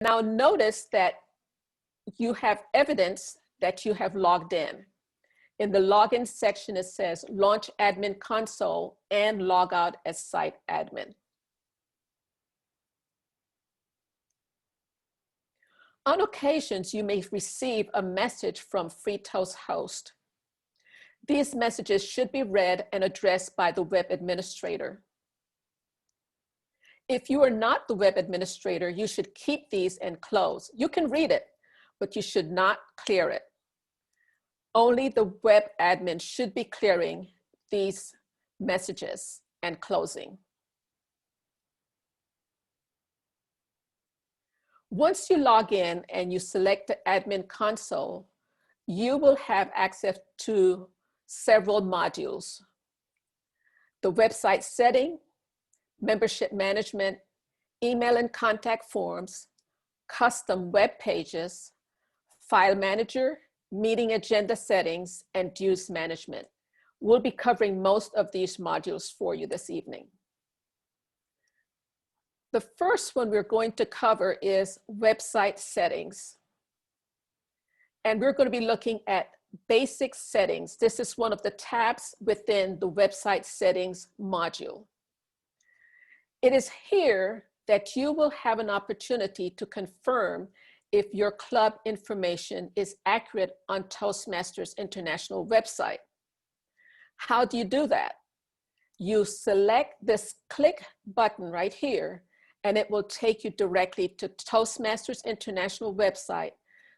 Now notice that you have evidence that you have logged in. In the login section, it says launch admin console and log out as site admin. On occasions, you may receive a message from FreeToast host. These messages should be read and addressed by the web administrator. If you are not the web administrator, you should keep these and close. You can read it, but you should not clear it. Only the web admin should be clearing these messages and closing. Once you log in and you select the admin console, you will have access to several modules: the website setting, membership management, email and contact forms, custom web pages, file manager, meeting agenda settings, and dues management. We'll be covering most of these modules for you this evening. The first one we're going to cover is website settings. And we're going to be looking at basic settings. This is one of the tabs within the website settings module. It is here that you will have an opportunity to confirm if your club information is accurate on Toastmasters International website. How do you do that? You select this click button right here, and it will take you directly to Toastmasters International website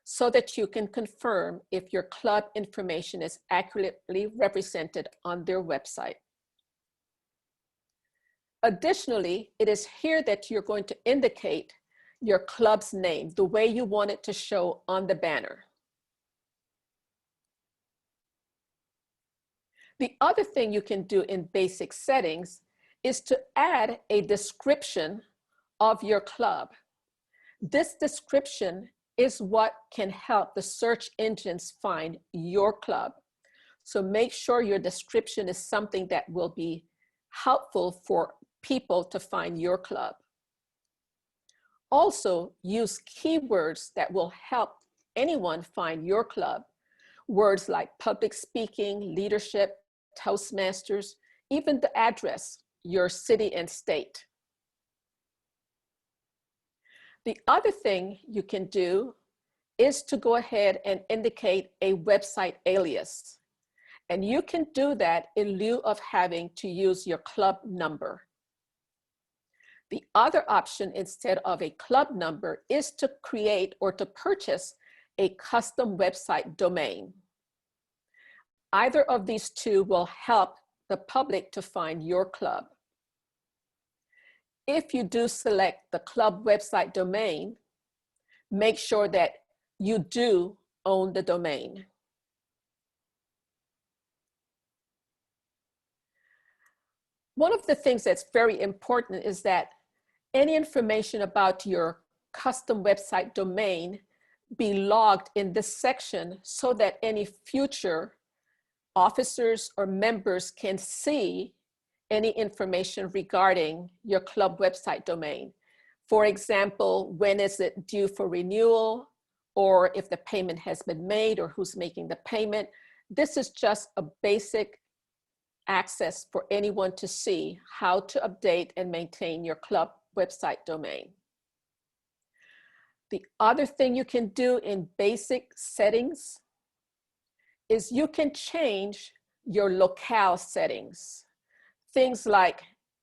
so that you can confirm if your club information is accurately represented on their website. Additionally, it is here that you're going to indicate your club's name, the way you want it to show on the banner. The other thing you can do in basic settings is to add a description of your club. This description is what can help the search engines find your club. So make sure your description is something that will be helpful for people to find your club. Also, use keywords that will help anyone find your club. Words like public speaking, leadership, Toastmasters, even the address, your city and state. The other thing you can do is to go ahead and indicate a website alias. And you can do that in lieu of having to use your club number. The other option instead of a club number is to create or to purchase a custom website domain. Either of these two will help the public to find your club. If you do select the club website domain, make sure that you do own the domain. One of the things that's very important is that any information about your custom website domain be logged in this section so that any future officers or members can see any information regarding your club website domain. For example, when is it due for renewal, or if the payment has been made or who's making the payment. This is just a basic access for anyone to see how to update and maintain your club website domain. The other thing you can do in basic settings is you can change your locale settings. Things like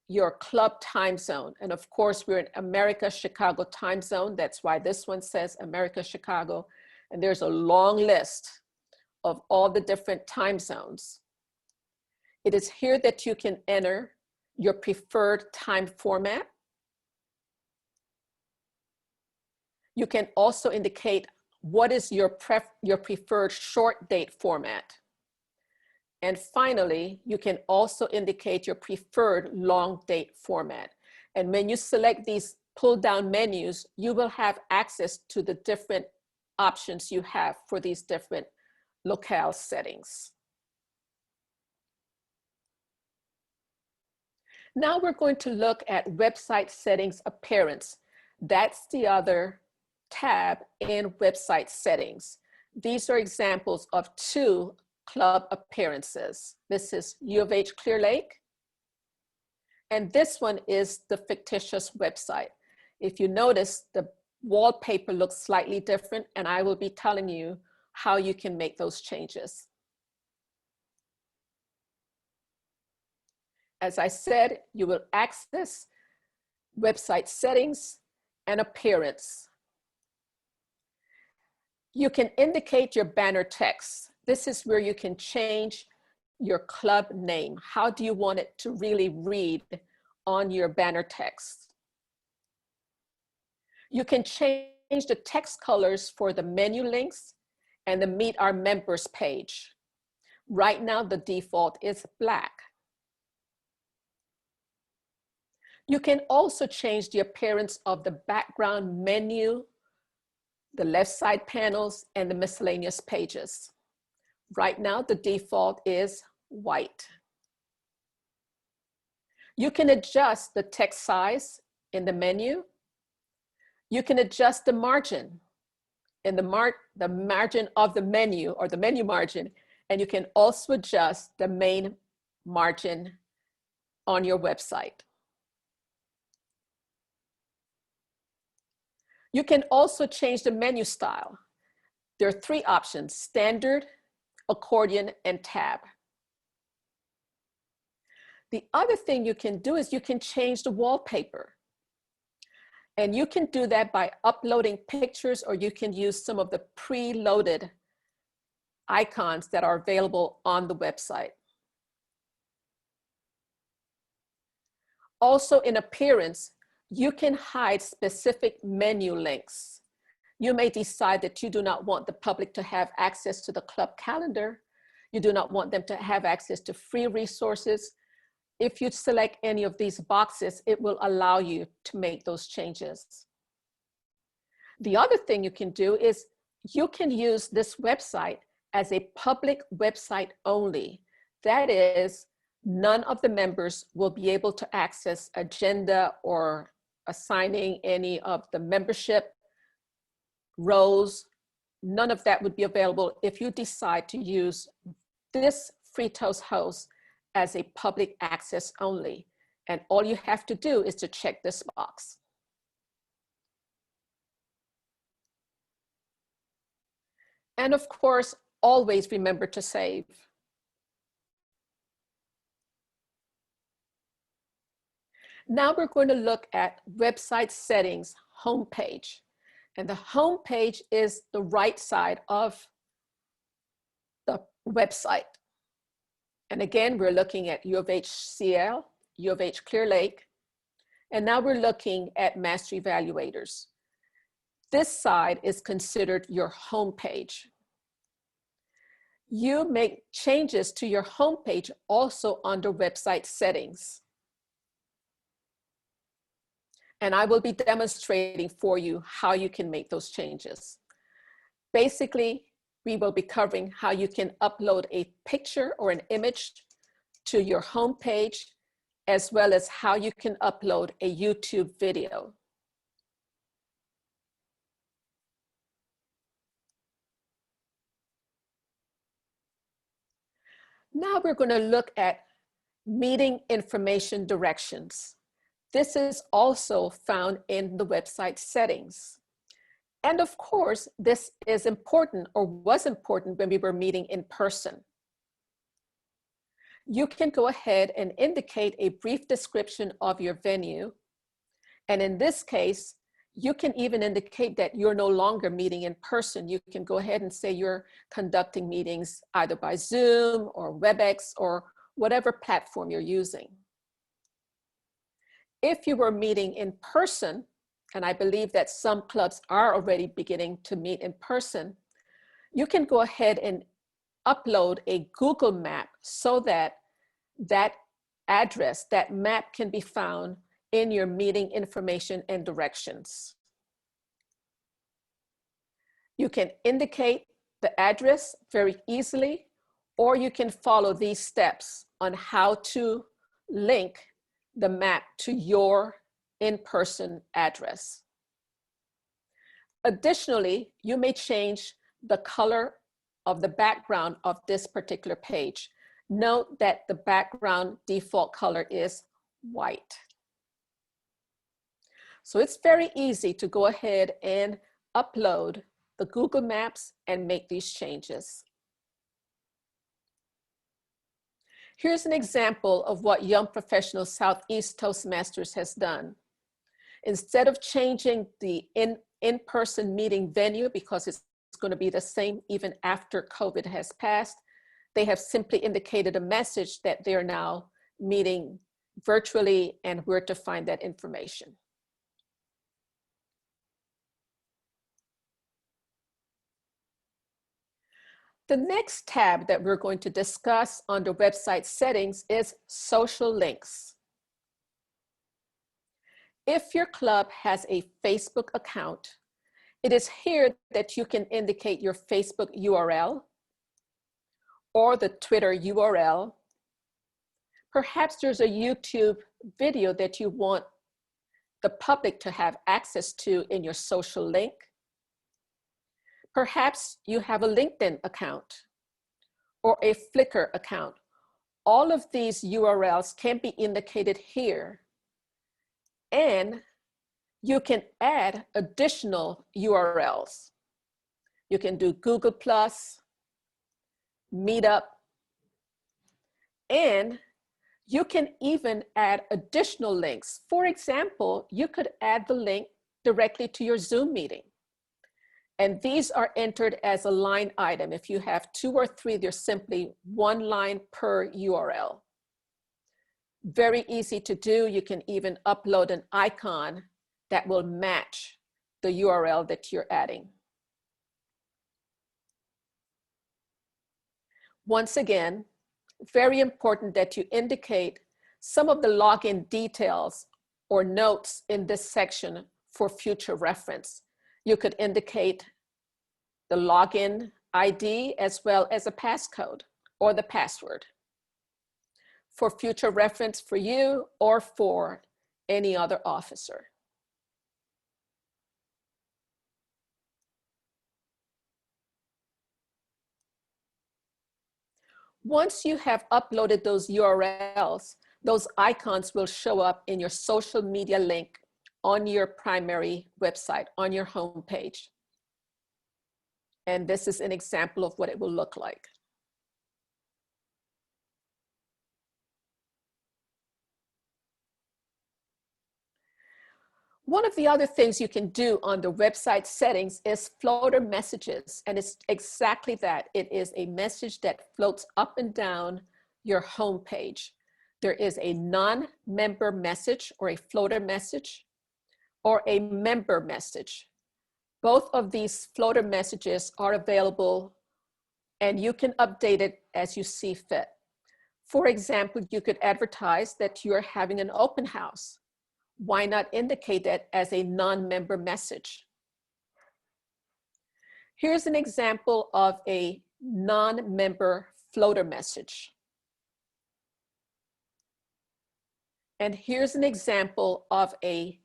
your club time zone. And of course, we're in America, Chicago time zone. That's why this one says America, Chicago. And there's a long list of all the different time zones. It is here that you can enter your preferred time format. You can also indicate what is your preferred short date format. And finally, you can also indicate your preferred long date format. And when you select these pull down menus, you will have access to the different options you have for these different locale settings. Now we're going to look at website settings appearance. That's the other tab in website settings. These are examples of 2 club appearances. This is U of H Clear Lake, and this one is the fictitious website. If you notice, the wallpaper looks slightly different, and I will be telling you how you can make those changes. As I said, you will access website settings and appearance. You can indicate your banner text. This is where you can change your club name. How do you want it to really read on your banner text? You can change the text colors for the menu links and the Meet Our Members page. Right now, the default is black. You can also change the appearance of the background menu, the left side panels, and the miscellaneous pages. Right now, the default is white. You can adjust the text size in the menu. You can adjust the margin in the margin of the menu, or the menu margin, and you can also adjust the main margin on your website. You can also change the menu style. There are 3 options: standard, accordion, and tab. The other thing you can do is you can change the wallpaper. And you can do that by uploading pictures, or you can use some of the preloaded icons that are available on the website. Also, in appearance, you can hide specific menu links. You may decide that you do not want the public to have access to the club calendar. You do not want them to have access to free resources. If you select any of these boxes, it will allow you to make those changes. The other thing you can do is you can use this website as a public website only. That is, none of the members will be able to access agenda or assigning any of the membership roles. None of that would be available if you decide to use this FreeToast host as a public access only. And all you have to do is to check this box. And of course, always remember to save. Now we're going to look at website settings homepage. And the homepage is the right side of the website. And again, we're looking at U of H CL, U of H Clear Lake, and now we're looking at Master Evaluators. This side is considered your homepage. You make changes to your homepage also under website settings. And I will be demonstrating for you how you can make those changes. Basically, we will be covering how you can upload a picture or an image to your homepage, as well as how you can upload a YouTube video. Now we're going to look at meeting information directions. This is also found in the website settings. And of course, this is important, or was important, when we were meeting in person. You can go ahead and indicate a brief description of your venue. And in this case, you can even indicate that you're no longer meeting in person. You can go ahead and say you're conducting meetings either by Zoom or WebEx or whatever platform you're using. If you were meeting in person, and I believe that some clubs are already beginning to meet in person, you can go ahead and upload a Google map so that that address, that map, can be found in your meeting information and directions. You can indicate the address very easily, or you can follow these steps on how to link the map to your in-person address. Additionally, you may change the color of the background of this particular page. Note that the background default color is white. So it's very easy to go ahead and upload the Google Maps and make these changes. Here's an example of what Young Professionals Southeast Toastmasters has done. Instead of changing the in-person meeting venue, because it's going to be the same even after COVID has passed, they have simply indicated a message that they're now meeting virtually and where to find that information. The next tab that we're going to discuss under website settings is social links. If your club has a Facebook account, it is here that you can indicate your Facebook URL or the Twitter URL. Perhaps there's a YouTube video that you want the public to have access to in your social link. Perhaps you have a LinkedIn account or a Flickr account. All of these URLs can be indicated here. And you can add additional URLs. You can do Google+, Meetup, and you can even add additional links. For example, you could add the link directly to your Zoom meeting. And these are entered as a line item. If you have 2 or 3, there's simply 1 line per URL. Very easy to do. You can even upload an icon that will match the URL that you're adding. Once again, very important that you indicate some of the login details or notes in this section for future reference. You could indicate the login ID as well as a passcode or the password for future reference for you or for any other officer. Once you have uploaded those URLs, those icons will show up in your social media link on your primary website, on your home page. And this is an example of what it will look like. One of the other things you can do on the website settings is floater messages. And it's exactly that. It is a message that floats up and down your home page. There is a non-member message or a floater message or a member message. Both of these floater messages are available and you can update it as you see fit. For example, you could advertise that you're having an open house. Why not indicate that as a non-member message? Here's an example of a non-member floater message. And here's an example of a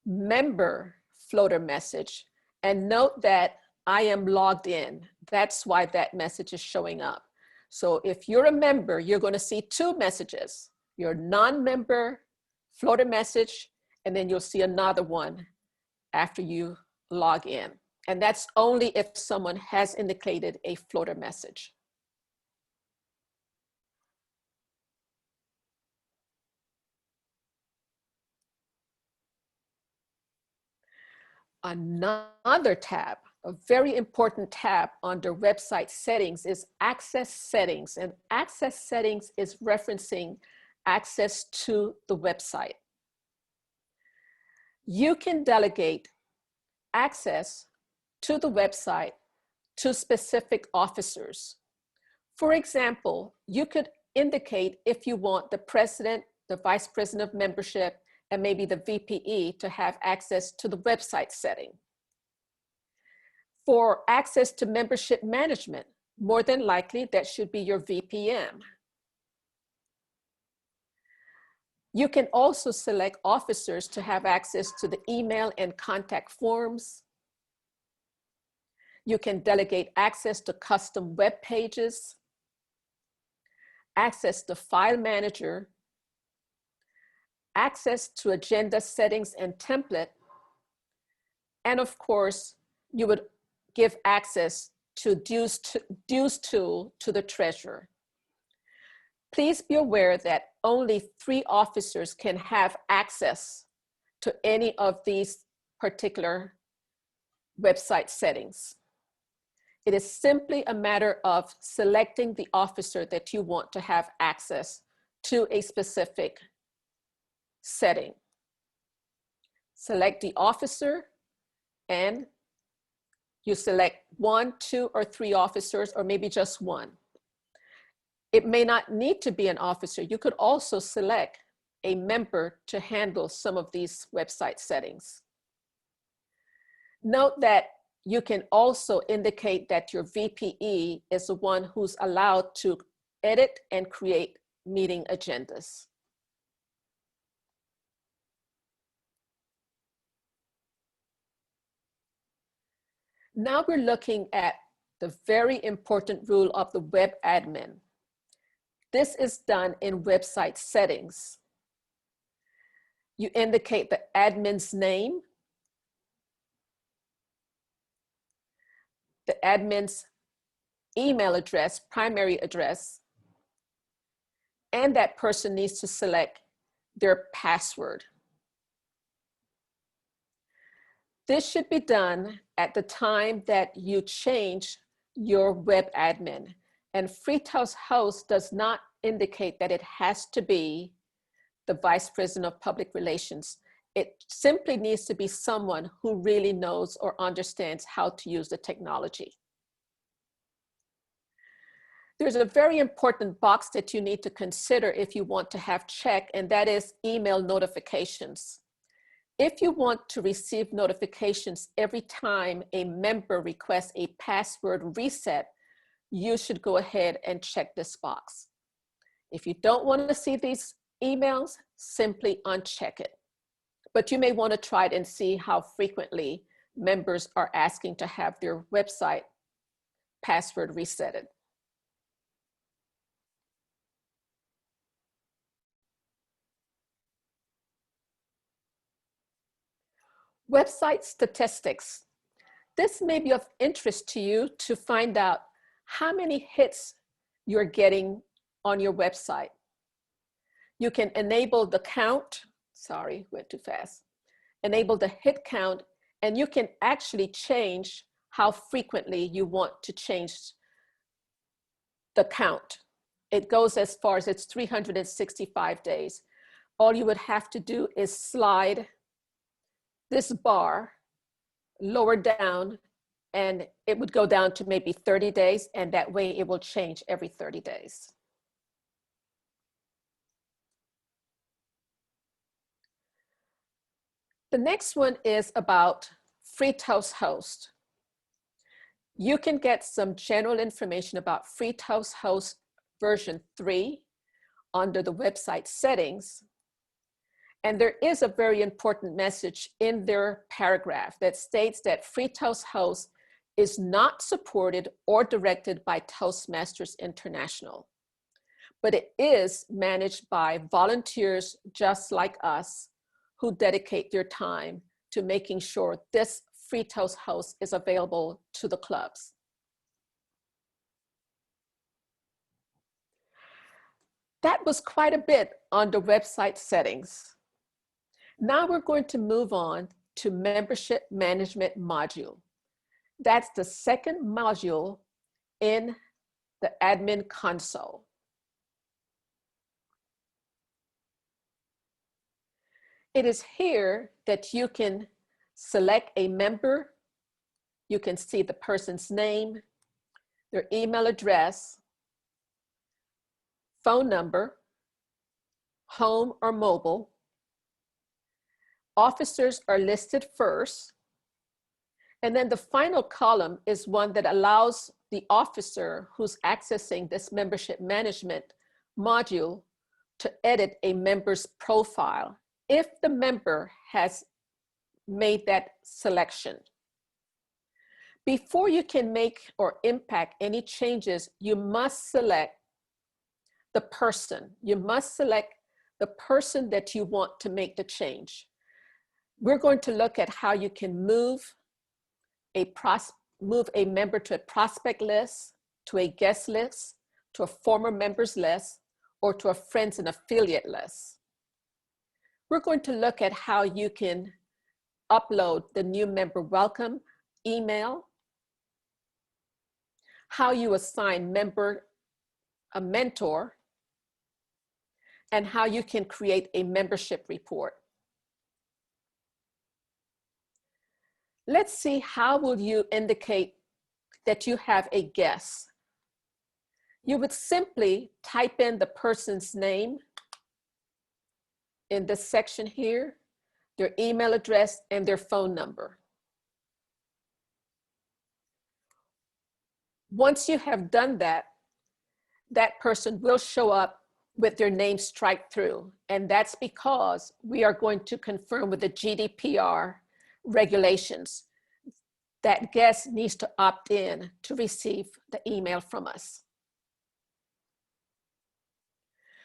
member floater message. And note that I am logged in. That's why that message is showing up. So if you're a member, you're going to see 2 messages, your non-member floater message, and then you'll see another one after you log in. And that's only if someone has indicated a floater message. Another tab, a very important tab under website settings is access settings. And access settings is referencing access to the website. You can delegate access to the website to specific officers. For example, you could indicate if you want the president, the vice president of membership, and maybe the VPE to have access to the website setting. For access to membership management, more than likely that should be your VPM. You can also select officers to have access to the email and contact forms. You can delegate access to custom web pages, access to file manager, access to agenda settings and template, and of course, you would give access to dues tool to the treasurer. Please be aware that only 3 officers can have access to any of these particular website settings. It is simply a matter of selecting the officer that you want to have access to a specific setting. Select the officer, and you select 1, 2, or 3 officers, or maybe just 1. It may not need to be an officer. You could also select a member to handle some of these website settings. Note that you can also indicate that your VPE is the one who's allowed to edit and create meeting agendas. Now we're looking at the very important rule of the web admin. This is done in website settings. You indicate the admin's name, the admin's email address, primary address, and that person needs to select their password. This should be done at the time that you change your web admin. And FreeToast Host does not indicate that it has to be the Vice President of Public Relations. It simply needs to be someone who really knows or understands how to use the technology. There's a very important box that you need to consider if you want to have check, and that is email notifications. If you want to receive notifications every time a member requests a password reset, you should go ahead and check this box. If you don't want to see these emails, simply uncheck it. But you may want to try it and see how frequently members are asking to have their website password resetted. Website statistics. This may be of interest to you to find out how many hits you're getting on your website. You can enable the count, sorry, went too fast. Enable the hit count, and you can actually change how frequently you want to change the count. It goes as far as it's 365 days. All you would have to do is slide this bar lower down, and it would go down to maybe 30 days, and that way it will change every 30 days. The next one is about FreeToast Host. You can get some general information about FreeToast Host version 3 under the website settings. And there is a very important message in their paragraph that states that FreeToast Host is not supported or directed by Toastmasters International, but it is managed by volunteers just like us who dedicate their time to making sure this FreeToast Host is available to the clubs. That was quite a bit on the website settings. Now we're going to move on to membership management module. That's the second module in the admin console. It is here that you can select a member. You can see the person's name, their email address, phone number, home or mobile. Officers are listed first. And then the final column is one that allows the officer who's accessing this membership management module to edit a member's profile if the member has made that selection. Before you can make or impact any changes, you must select the person. You must select the person that you want to make the change. We're going to look at how you can move a member to a prospect list, to a guest list, to a former members list, or to a friends and affiliate list. We're going to look at how you can upload the new member welcome email, how you assign a mentor, and how you can create a membership report. Let's see, how will you indicate that you have a guest? You would simply type in the person's name in this section here, their email address, and their phone number. Once you have done that, that person will show up with their name strike through. And that's because we are going to confirm with the GDPR regulations that guest needs to opt in to receive the email from us.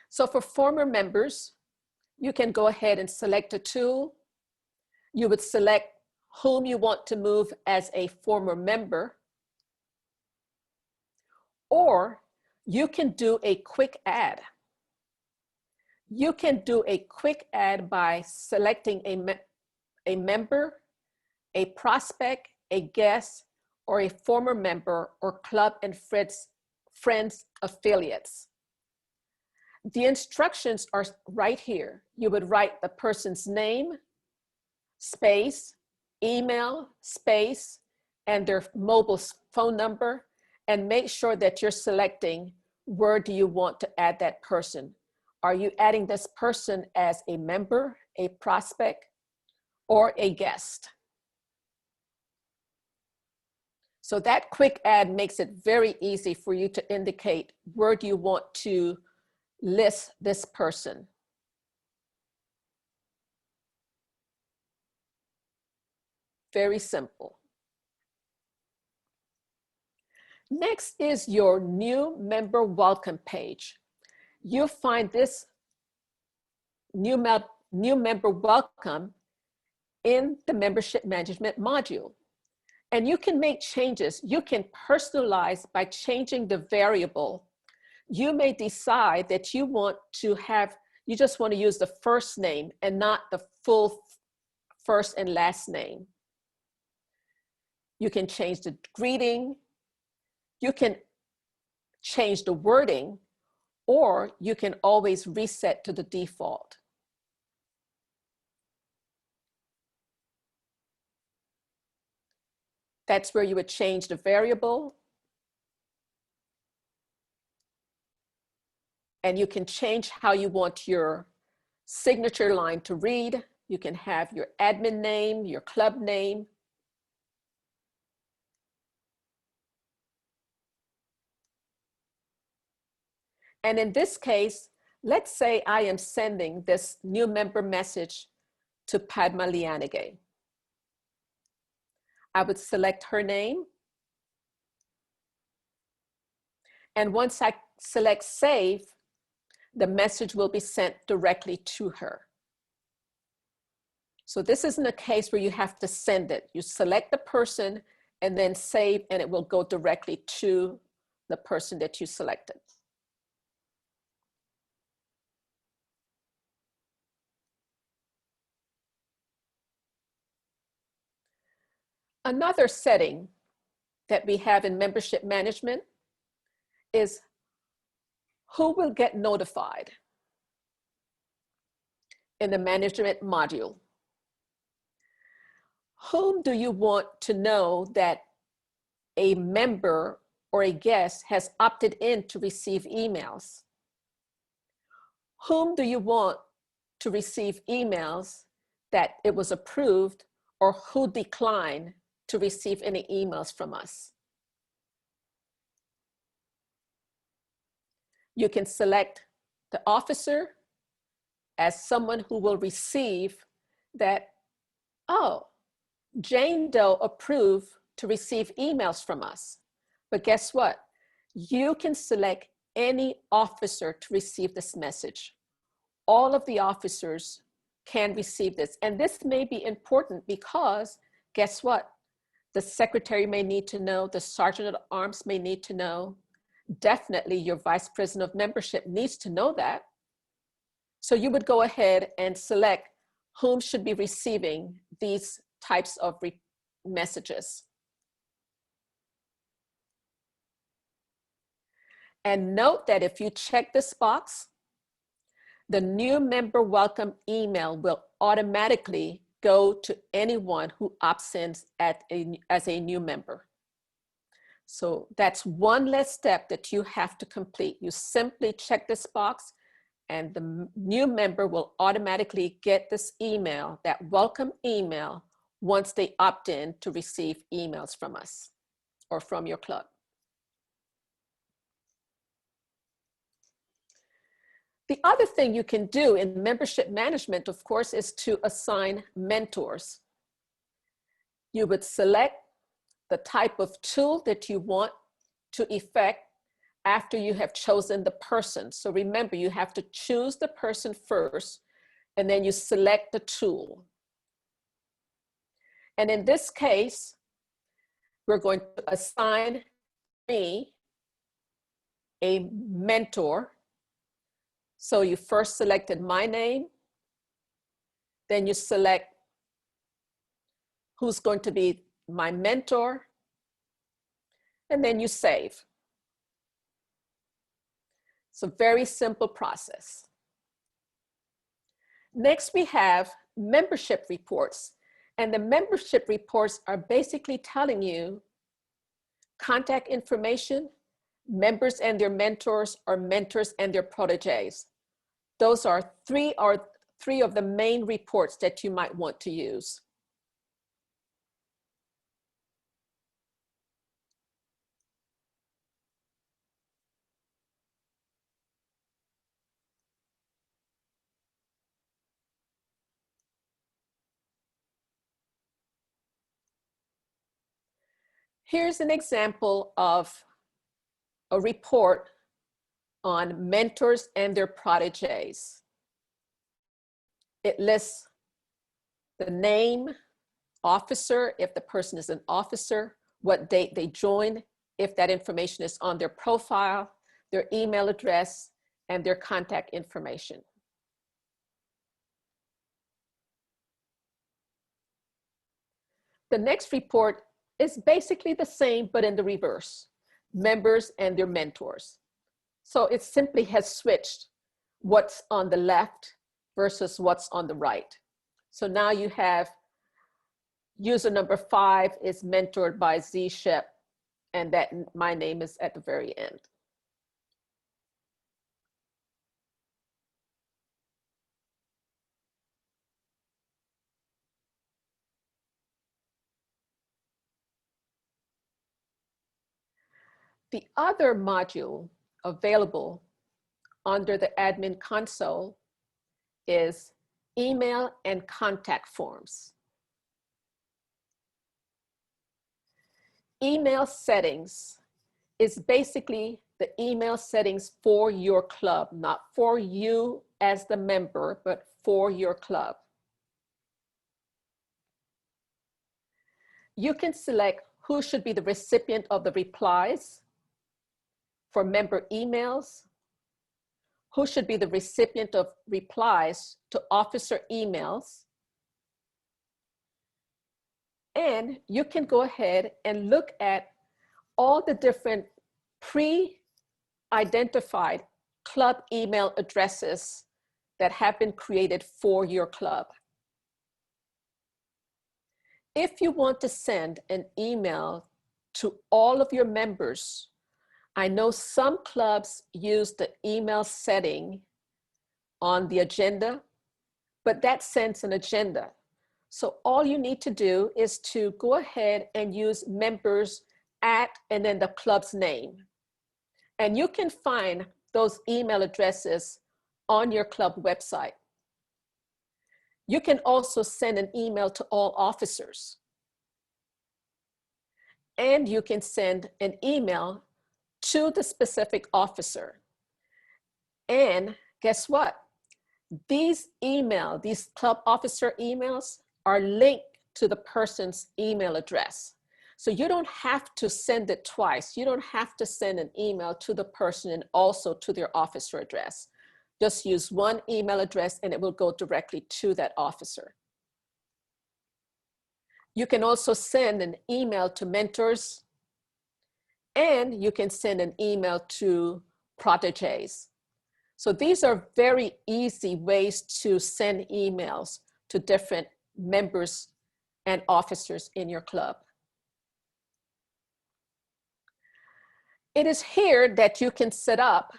So for former members, you can go ahead and select a tool. You would select whom you want to move as a former member, or you can do a quick add. You can do a quick add by selecting a member, a prospect, a guest, or a former member or club and friends affiliates. The instructions are right here. You would write the person's name, space, email, space, and their mobile phone number, and make sure that you're selecting where do you want to add that person. Are you adding this person as a member, a prospect, or a guest? So that quick add makes it very easy for you to indicate where do you want to list this person. Very simple. Next is your new member welcome page. You'll find this new member welcome in the membership management module. And you can make changes. You can personalize by changing the variable. You may decide that you just want to use the first name and not the full first and last name. You can change the greeting. You can change the wording, or you can always reset to the default. That's where you would change the variable. And you can change how you want your signature line to read. You can have your admin name, your club name. And in this case, let's say I am sending this new member message to Padma Liyanage. I would select her name. And once I select save, the message will be sent directly to her. So this isn't a case where you have to send it. You select the person and then save, and it will go directly to the person that you selected. Another setting that we have in membership management is who will get notified in the management module. Whom do you want to know that a member or a guest has opted in to receive emails? Whom do you want to receive emails that it was approved, or who declined to receive any emails from us? You can select the officer as someone who will receive that, oh, Jane Doe approved to receive emails from us. But guess what? You can select any officer to receive this message. All of the officers can receive this. And this may be important because guess what? The secretary may need to know, the sergeant at arms may need to know, definitely your vice president of membership needs to know that. So you would go ahead and select whom should be receiving these types of messages. And note that if you check this box, the new member welcome email will automatically go to anyone who opts in as a new member. So that's one less step that you have to complete. You simply check this box and the new member will automatically get this email, that welcome email, once they opt in to receive emails from us or from your club. The other thing you can do in membership management, of course, is to assign mentors. You would select the type of tool that you want to effect after you have chosen the person. So remember, you have to choose the person first, and then you select the tool. And in this case, we're going to assign me a mentor. So you first selected my name, then you select who's going to be my mentor, and then you save. It's a very simple process. Next, we have membership reports. And the membership reports are basically telling you contact information, members and their mentors, or mentors and their proteges. Those are three of the main reports that you might want to use. Here's an example of a report on mentors and their proteges. It lists the name, officer, if the person is an officer, what date they joined, if that information is on their profile, their email address, and their contact information. The next report is basically the same, but in the reverse, members and their mentors. So it simply has switched what's on the left versus what's on the right. So now you have user number 5 is mentored by Shipp, and that my name is at the very end. The other module available under the admin console is email and contact forms. Email settings is basically the email settings for your club, not for you as the member, but for your club. You can select who should be the recipient of the replies for member emails, who should be the recipient of replies to officer emails. And you can go ahead and look at all the different pre-identified club email addresses that have been created for your club. If you want to send an email to all of your members, I know some clubs use the email setting on the agenda, but that sends an agenda. So all you need to do is to go ahead and use members at and then the club's name. And you can find those email addresses on your club website. You can also send an email to all officers. And you can send an email to the specific officer. And guess what? These club officer emails are linked to the person's email address. So you don't have to send it twice. You don't have to send an email to the person and also to their officer address. Just use one email address and it will go directly to that officer. You can also send an email to mentors, and you can send an email to proteges. So these are very easy ways to send emails to different members and officers in your club. It is here that you can set up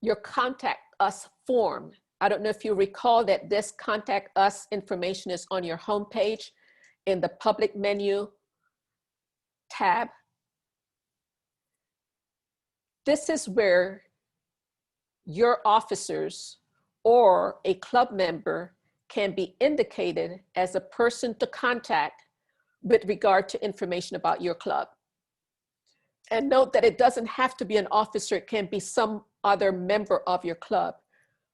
your Contact Us form. I don't know if you recall that this Contact Us information is on your homepage in the public menu tab. This is where your officers or a club member can be indicated as a person to contact with regard to information about your club. And note that it doesn't have to be an officer, it can be some other member of your club,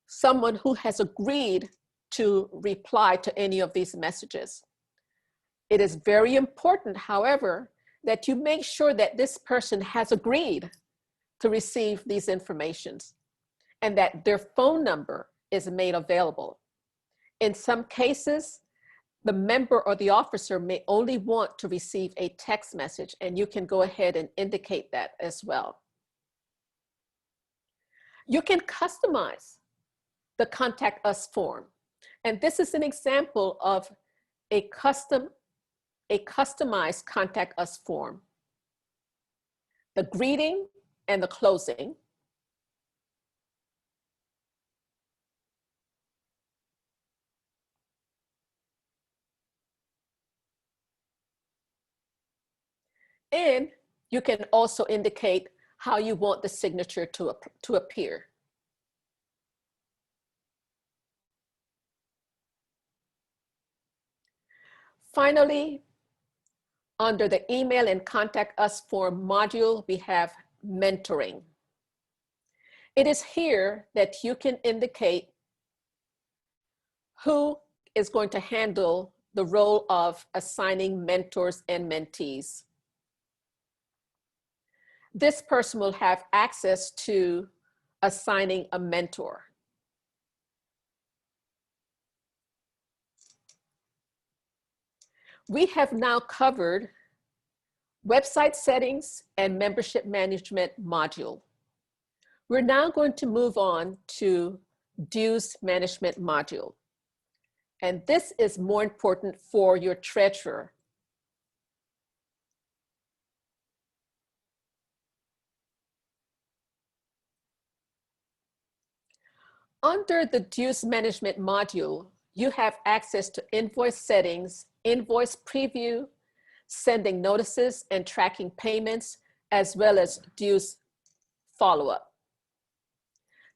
someone who has agreed to reply to any of these messages. It is very important, however, that you make sure that this person has agreed to receive these informations and that their phone number is made available. In some cases, the member or the officer may only want to receive a text message, and you can go ahead and indicate that as well. You can customize the Contact Us form. And this is an example of a customized Contact Us form. The greeting and the closing. And you can also indicate how you want the signature to appear. Finally, under the Email and Contact Us form module, we have mentoring. It is here that you can indicate who is going to handle the role of assigning mentors and mentees. This person will have access to assigning a mentor. We have now covered website settings and membership management module. We're now going to move on to dues management module. And this is more important for your treasurer. Under the dues management module, you have access to invoice settings, invoice preview, sending notices and tracking payments, as well as dues follow-up.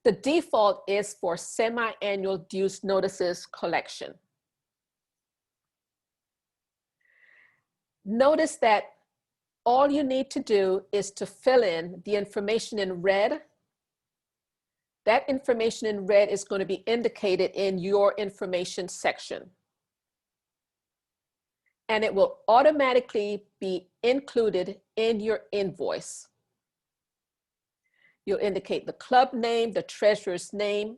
The default is for semi-annual dues notices collection. Notice that all you need to do is to fill in the information in red. That information in red is going to be indicated in your information section. And it will automatically be included in your invoice. You'll indicate the club name, the treasurer's name,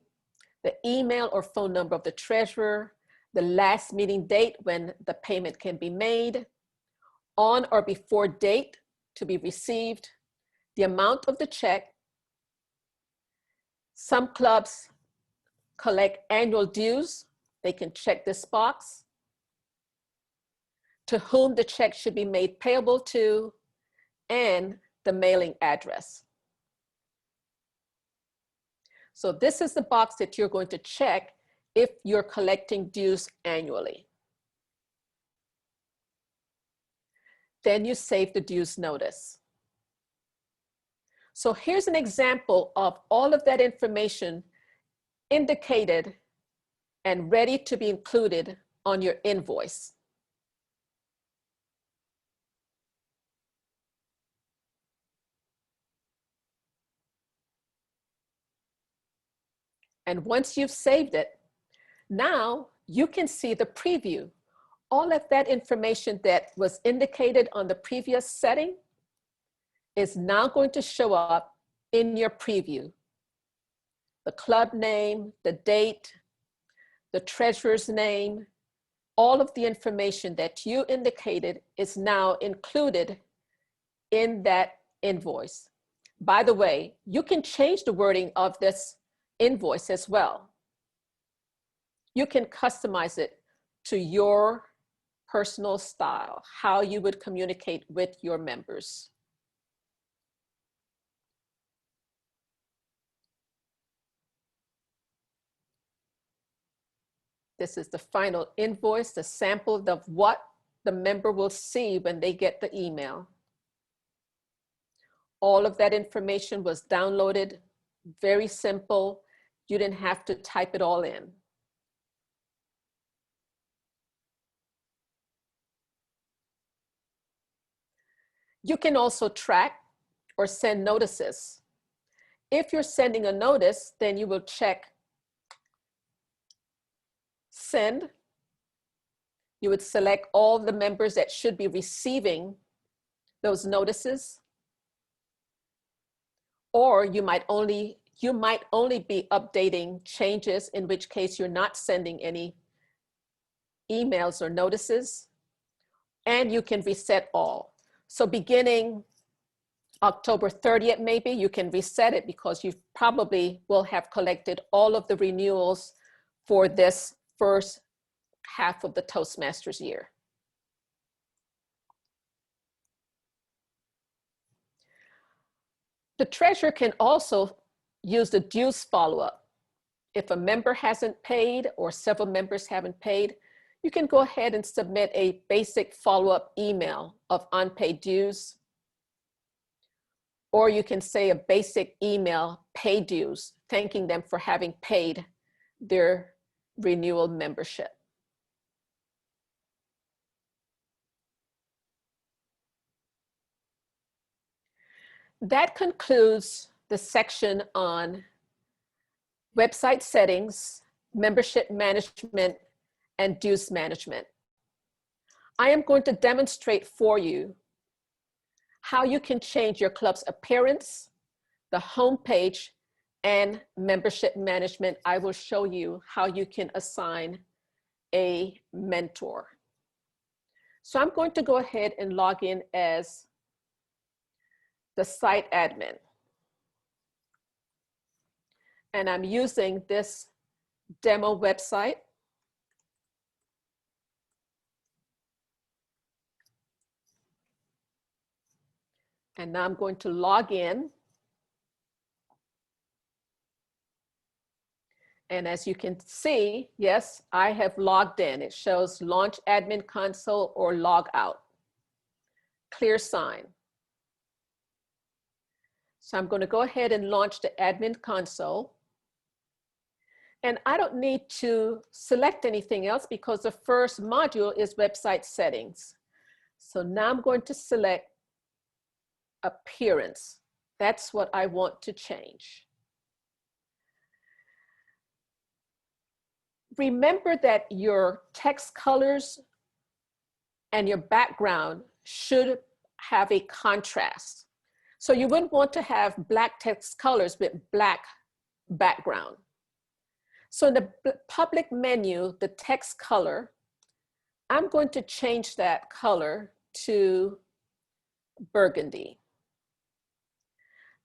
the email or phone number of the treasurer, the last meeting date when the payment can be made, on or before date to be received, the amount of the check. Some clubs collect annual dues. They can check this box. To whom the check should be made payable to, and the mailing address. So this is the box that you're going to check if you're collecting dues annually. Then you save the dues notice. So here's an example of all of that information indicated and ready to be included on your invoice. And once you've saved it, now you can see the preview. All of that information that was indicated on the previous setting is now going to show up in your preview. The club name, the date, the treasurer's name, all of the information that you indicated is now included in that invoice. By the way, you can change the wording of this invoice as well. You can customize it to your personal style, how you would communicate with your members. This is the final invoice, the sample of what the member will see when they get the email. All of that information was downloaded, very simple. You didn't have to type it all in. You can also track or send notices. If you're sending a notice, then you will check send. You would select all the members that should be receiving those notices. Or you might only be updating changes, in which case you're not sending any emails or notices. And you can reset all. So beginning October 30th, maybe you can reset it because you probably will have collected all of the renewals for this first half of the Toastmasters year. The treasurer can also use the dues follow-up. If a member hasn't paid or several members haven't paid, you can go ahead and submit a basic follow-up email of unpaid dues. Or you can say a basic email, pay dues, thanking them for having paid their renewal membership. That concludes the section on website settings, membership management, and dues management. I am going to demonstrate for you how you can change your club's appearance, the homepage, and membership management. I will show you how you can assign a mentor. So I'm going to go ahead and log in as the site admin. And I'm using this demo website. And now I'm going to log in. And as you can see, yes, I have logged in. It shows launch admin console or log out. Clear sign. So I'm going to go ahead and launch the admin console. And I don't need to select anything else because the first module is website settings. So now I'm going to select appearance. That's what I want to change. Remember that your text colors and your background should have a contrast. So you wouldn't want to have black text colors with black background. So in the public menu, the text color, I'm going to change that color to burgundy.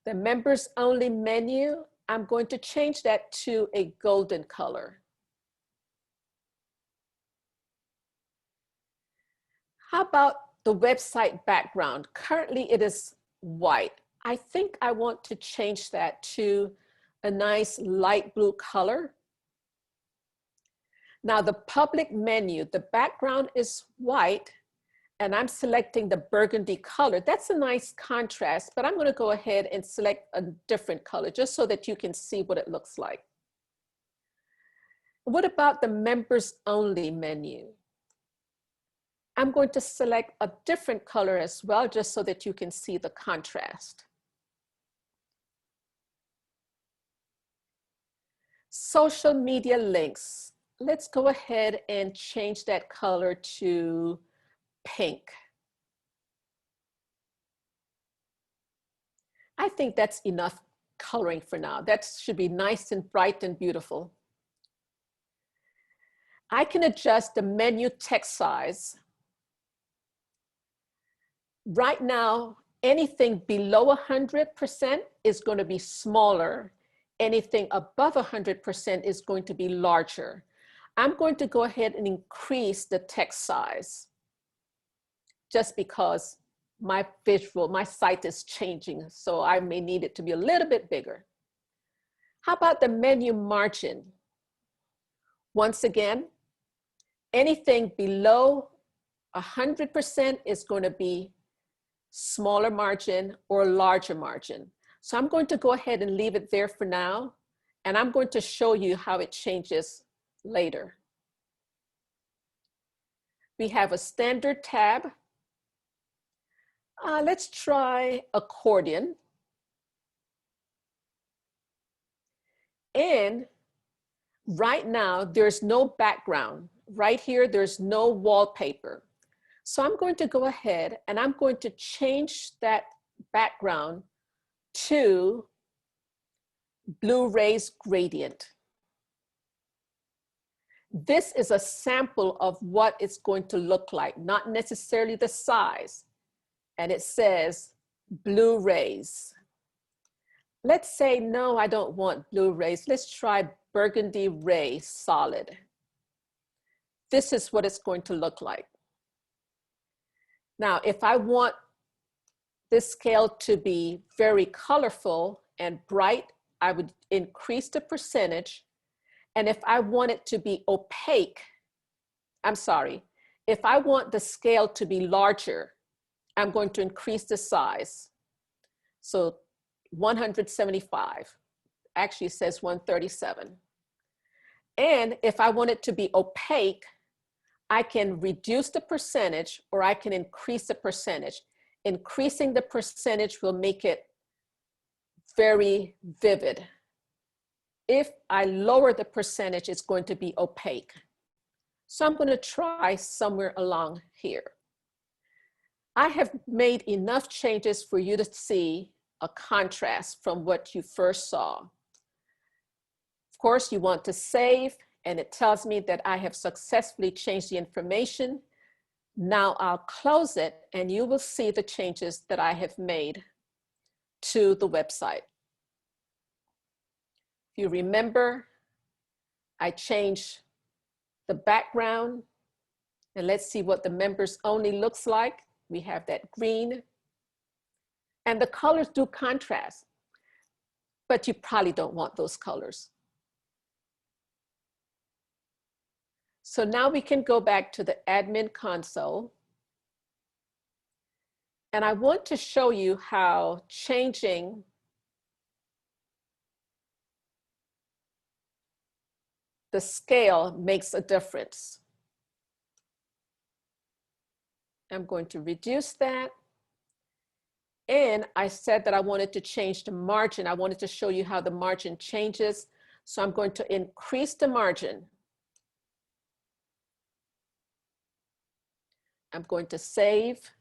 The members only menu, I'm going to change that to a golden color. How about the website background? Currently it is white. I think I want to change that to a nice light blue color. Now the public menu, the background is white and I'm selecting the burgundy color. That's a nice contrast, but I'm going to go ahead and select a different color just so that you can see what it looks like. What about the members only menu? I'm going to select a different color as well, just so that you can see the contrast. Social media links. Let's go ahead and change that color to pink. I think that's enough coloring for now. That should be nice and bright and beautiful. I can adjust the menu text size. Right now, anything below 100% is going to be smaller. Anything above 100% is going to be larger. I'm going to go ahead and increase the text size just because my site is changing, so I may need it to be a little bit bigger. How about the menu margin? Once again, anything below 100% is going to be smaller margin or larger margin. So I'm going to go ahead and leave it there for now, and I'm going to show you how it changes later. We have a standard tab. Let's try accordion. And right now, there's no background. Right here, there's no wallpaper. So I'm going to go ahead and I'm going to change that background to blue rays gradient. This is a sample of what it's going to look like, not necessarily the size. And it says blue rays. Let's say, no, I don't want blue rays. Let's try burgundy ray solid. This is what it's going to look like. Now, if I want this scale to be very colorful and bright, I would increase the percentage. And if I want it to be opaque, if I want the scale to be larger, I'm going to increase the size. So 175, actually it says 137. And if I want it to be opaque, I can reduce the percentage or I can increase the percentage. Increasing the percentage will make it very vivid. If I lower the percentage, it's going to be opaque. So I'm going to try somewhere along here. I have made enough changes for you to see a contrast from what you first saw. Of course, you want to save, and it tells me that I have successfully changed the information. Now I'll close it, and you will see the changes that I have made to the website. If you remember, I changed the background, and let's see what the members only looks like. We have that green, and the colors do contrast, but you probably don't want those colors. So now we can go back to the admin console, and I want to show you how changing the scale makes a difference. I'm going to reduce that. And I said that I wanted to change the margin. I wanted to show you how the margin changes. So I'm going to increase the margin. I'm going to save.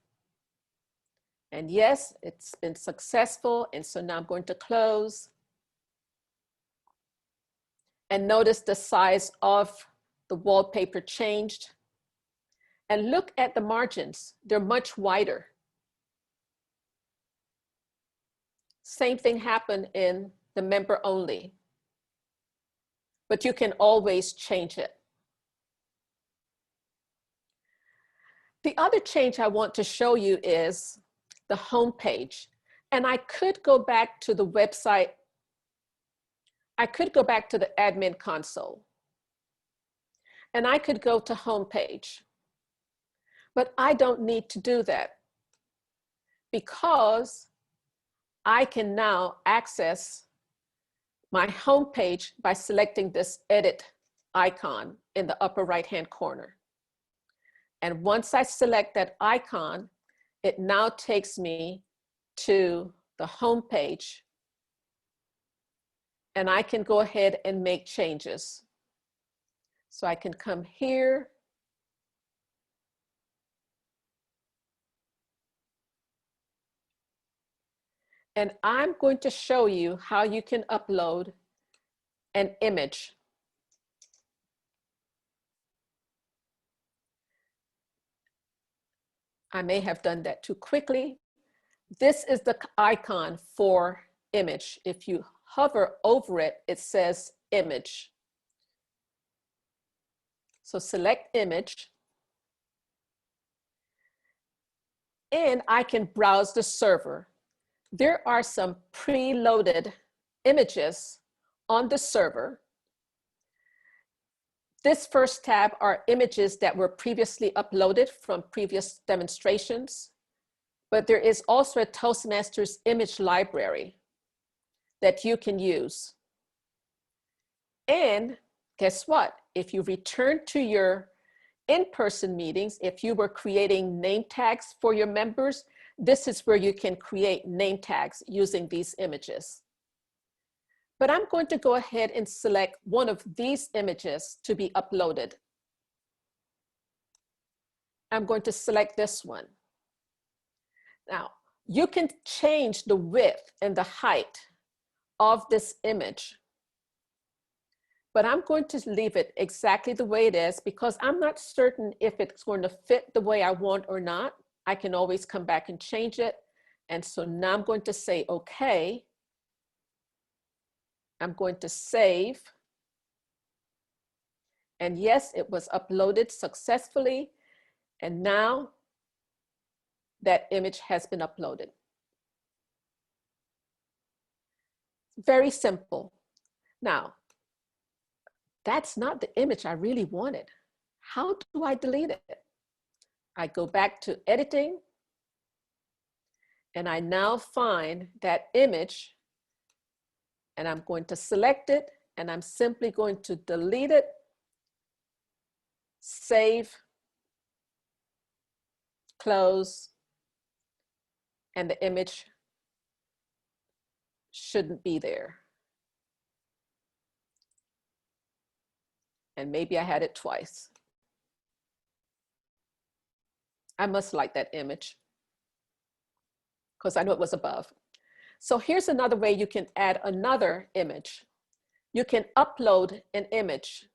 And yes, it's been successful. And so now I'm going to close. And notice the size of the wallpaper changed. And look at the margins. They're much wider. Same thing happened in the member only. But you can always change it. The other change I want to show you is the home page. And I could go back to the website. I could go back to the admin console. And I could go to home page. But I don't need to do that because I can now access my home page by selecting this edit icon in the upper right-hand corner. And once I select that icon, it now takes me to the home page and I can go ahead and make changes. So I can come here, and I'm going to show you how you can upload an image. I may have done that too quickly. This is the icon for image. If you hover over it, it says image. So select image. And I can browse the server. There are some preloaded images on the server. This first tab are images that were previously uploaded from previous demonstrations, but there is also a Toastmasters image library that you can use. And guess what? If you return to your in-person meetings, if you were creating name tags for your members, this is where you can create name tags using these images. But I'm going to go ahead and select one of these images to be uploaded. I'm going to select this one. Now, you can change the width and the height of this image, but I'm going to leave it exactly the way it is because I'm not certain if it's going to fit the way I want or not. I can always come back and change it. And so now I'm going to say, okay. I'm going to save. And yes, it was uploaded successfully. And now that image has been uploaded. Very simple. Now, that's not the image I really wanted. How do I delete it? I go back to editing, and I now find that image, and I'm going to select it, and I'm simply going to delete it, save, close, and the image shouldn't be there. And maybe I had it twice. I must like that image because I know it was above. So here's another way you can add another image. You can upload an image.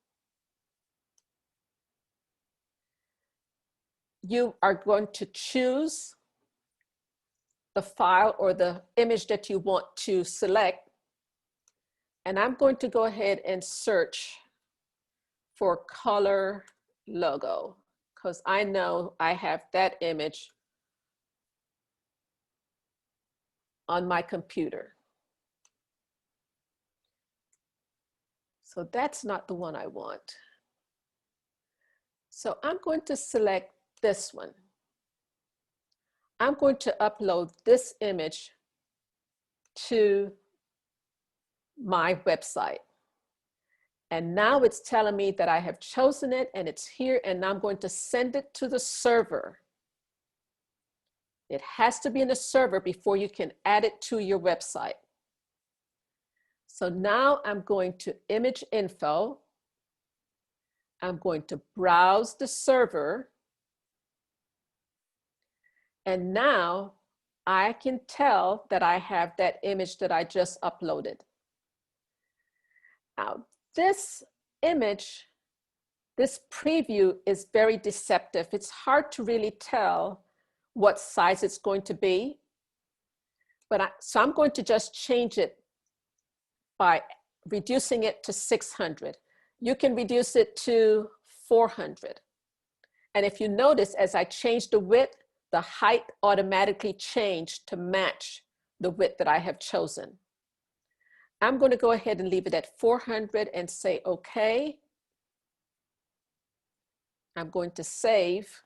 You are going to choose the file or the image that you want to select. And I'm going to go ahead and search for color logo because I know I have that image on my computer. So that's not the one I want. So I'm going to select this one. I'm going to upload this image to my website. And now it's telling me that I have chosen it and it's here, and I'm going to send it to the server. It has to be in the server before you can add it to your website. So now I'm going to image info. I'm going to browse the server. And now I can tell that I have that image that I just uploaded. Now, this image, this preview is very deceptive. It's hard to really tell what size it's going to be. So I'm going to just change it by reducing it to 600. You can reduce it to 400. And if you notice, as I change the width, the height automatically changed to match the width that I have chosen. I'm going to go ahead and leave it at 400 and say, okay. I'm going to save.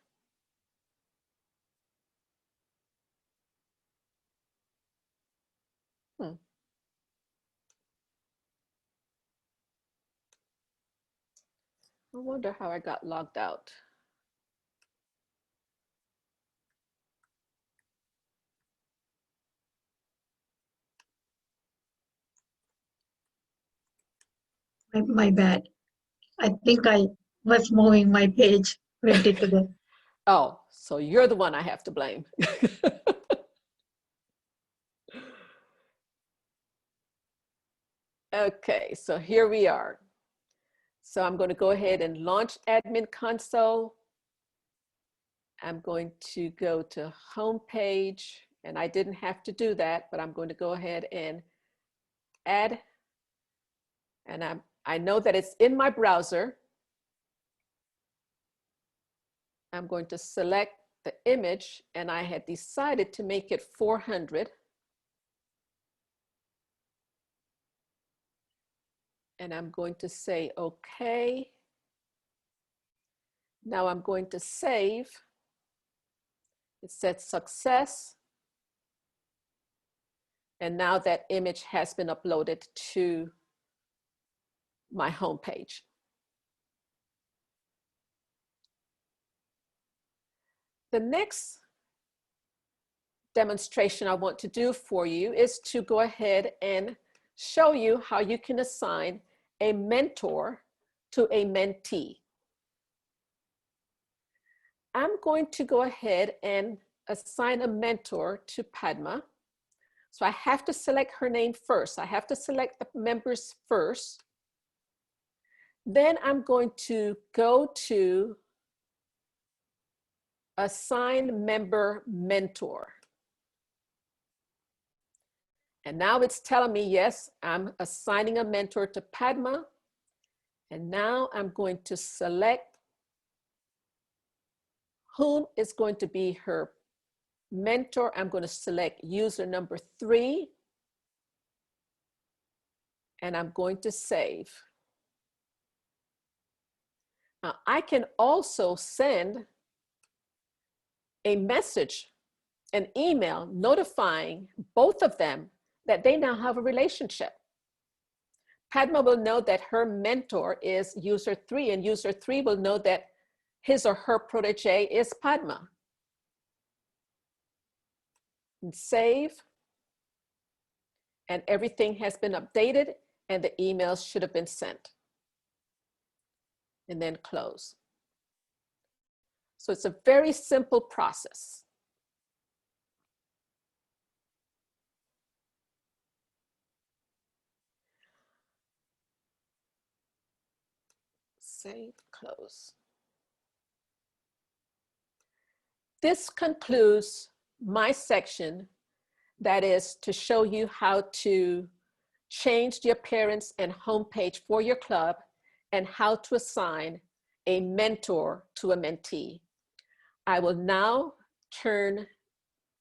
I wonder how I got logged out. My bad. I think I was moving my page, went into the. Oh, so you're the one I have to blame. Okay, so here we are. So I'm going to go ahead and launch Admin Console. I'm going to go to Home Page, and I didn't have to do that, but I'm going to go ahead and add. And I know that it's in my browser. I'm going to select the image, and I had decided to make it 400. And I'm going to say, okay. Now I'm going to save. It said success. And now that image has been uploaded to my home page. The next demonstration I want to do for you is to go ahead and show you how you can assign a mentor to a mentee. I'm going to go ahead and assign a mentor to Padma. So I have to select her name first. I have to select the members first. Then I'm going to go to Assign Member Mentor. And now it's telling me, yes, I'm assigning a mentor to Padma. And now I'm going to select whom is going to be her mentor. I'm going to select user number 3. And I'm going to save. Now, I can also send a message, an email notifying both of them that they now have a relationship. Padma will know that her mentor is user 3, and user 3 will know that his or her protege is Padma. And save. And everything has been updated, and the emails should have been sent. And then close. So it's a very simple process. Save, close. This concludes my section, that is to show you how to change the appearance and homepage for your club and how to assign a mentor to a mentee. I will now turn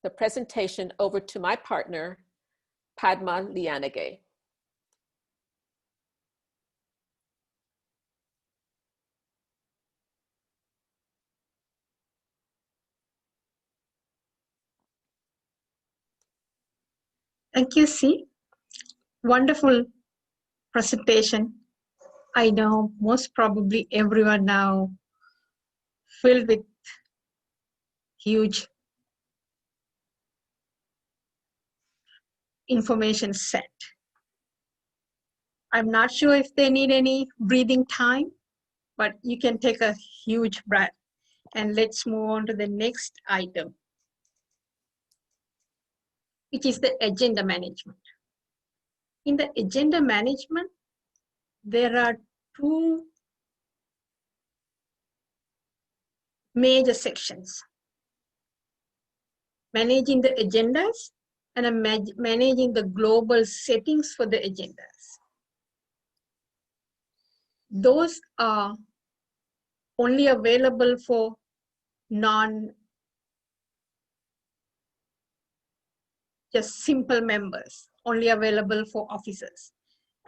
the presentation over to my partner, Padma Liyanage. Thank you, C. Wonderful presentation. I know most probably everyone now filled with huge information set. I'm not sure if they need any breathing time, but you can take a huge breath. And let's move on to the next item, which is the agenda management. In the agenda management, there are 2 major sections: managing the agendas and managing the global settings for the agendas. Those are only available for just simple members, only available for officers.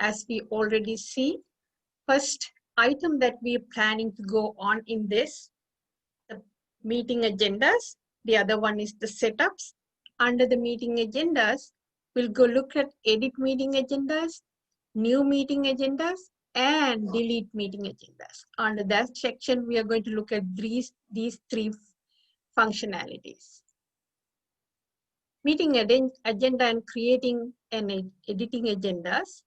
As we already see, first item that we're planning to go on in this, the meeting agendas. The other one is the setups. Under the meeting agendas, we'll go look at edit meeting agendas, new meeting agendas, and delete meeting agendas. Under that section, we are going to look at these 3 functionalities. Meeting agenda and creating and editing agendas.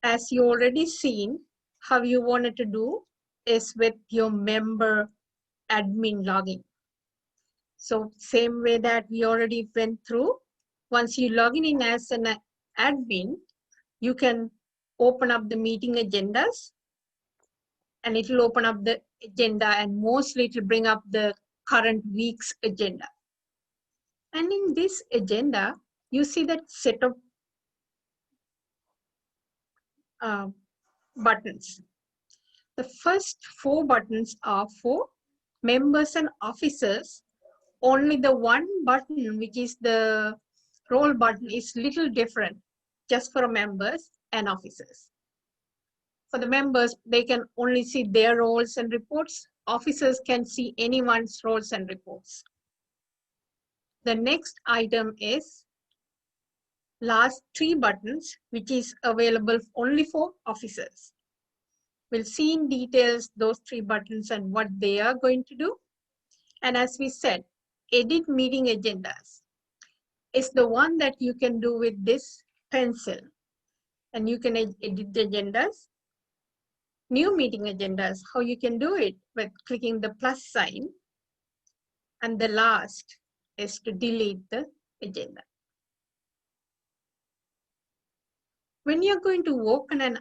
As you already seen, how you wanted to do is with your member admin login. So same way that we already went through, once you log in as an admin, you can open up the meeting agendas and it will open up the agenda, and mostly it will bring up the current week's agenda. And in this agenda, you see that set of buttons. The first 4 buttons are for members and officers. Only the one button, which is the role button, is little different, just for members and officers. For the members, they can only see their roles and reports. Officers can see anyone's roles and reports. The next item is last 3 buttons, which is available only for officers. We'll see in details those 3 buttons and what they are going to do. And as we said, edit meeting agendas is the one that you can do with this pencil. And you can edit the agendas. New meeting agendas, how you can do it with clicking the plus sign. And the last is to delete the agenda. When you're going to open an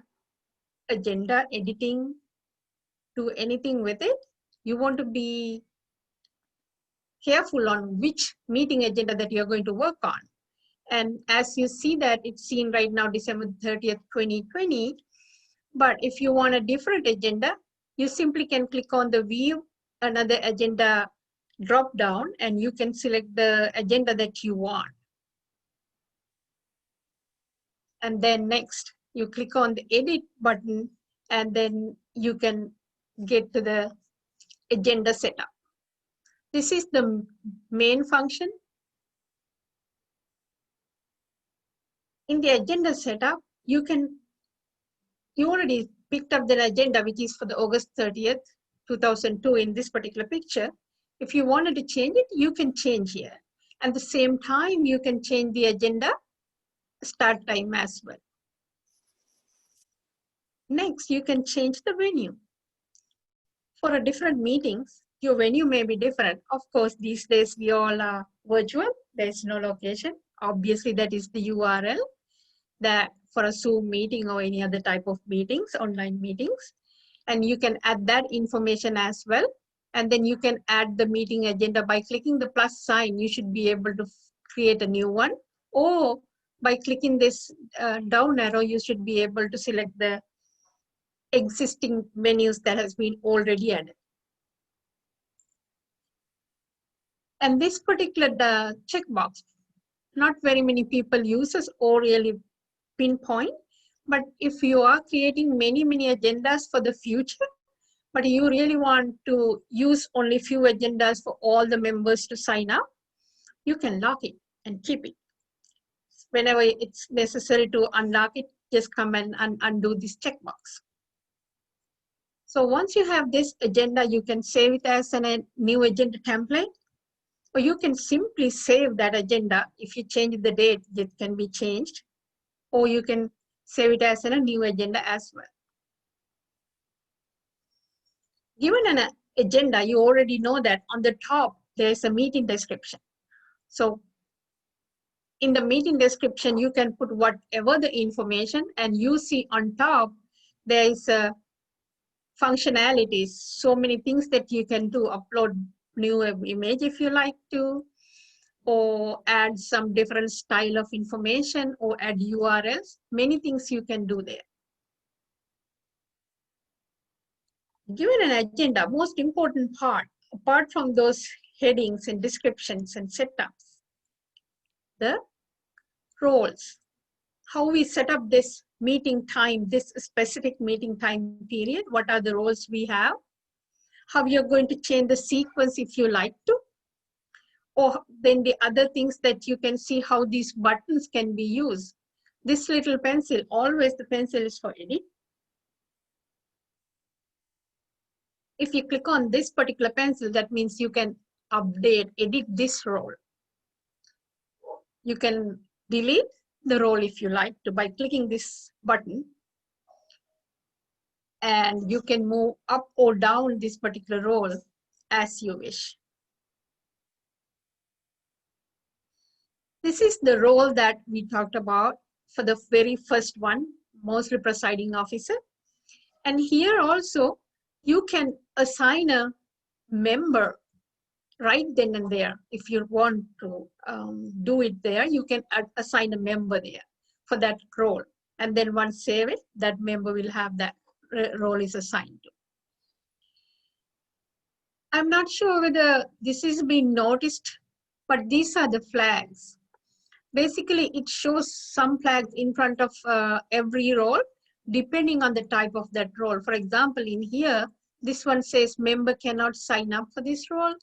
agenda, editing, do anything with it, you want to be careful on which meeting agenda that you're going to work on. And as you see that it's seen right now, December 30th, 2020. But if you want a different agenda, you simply can click on the view another agenda drop down and you can select the agenda that you want. And then next, you click on the edit button and then you can get to the agenda setup. This is the main function. In the agenda setup, you already picked up the agenda, which is for the August 30th, 2002 in this particular picture. If you wanted to change it, you can change here. At the same time, you can change the agenda start time as well. Next, you can change the venue. For a different meetings, your venue may be different. Of course, these days we all are virtual. There's no location. Obviously, that is the URL that for a Zoom meeting or any other type of meetings, online meetings. And you can add that information as well. And then you can add the meeting agenda by clicking the plus sign. You should be able to create a new one. Or by clicking this down arrow, you should be able to select the existing menus that has been already added. And this particular checkbox, not very many people uses or really pinpoint, but if you are creating many agendas for the future, but you really want to use only few agendas for all the members to sign up, you can lock it and keep it. Whenever it's necessary to unlock it, just come and undo this checkbox. So once you have this agenda, you can save it as a new agenda template, or you can simply save that agenda. If you change the date, it can be changed, or you can save it as a new agenda as well. Given an agenda, you already know that on the top, there's a meeting description. So in the meeting description, you can put whatever the information, and you see on top, there is a functionalities, so many things that you can do, upload new image if you like to, or add some different style of information, or add URLs, many things you can do there. Given an agenda, most important part, apart from those headings and descriptions and setups, the roles, how we set up this meeting time, this specific meeting time period, what are the roles we have, how you're going to change the sequence if you like to, or then the other things that you can see how these buttons can be used. This little pencil, always the pencil is for edit. If you click on this particular pencil, that means you can update, edit this role. You can delete the role if you like to by clicking this button. and you can move up or down this particular role as you wish. This is the role that we talked about for the very first one, mostly presiding officer. And here also, you can assign a member right then and there. If you want to do it there, you can assign a member there for that role. And then once save it, that member will have that role is assigned to. I'm not sure whether this is being noticed, but these are the flags. Basically, it shows some flags in front of every role, depending on the type of that role. For example, in here, this one says member cannot sign up for this role.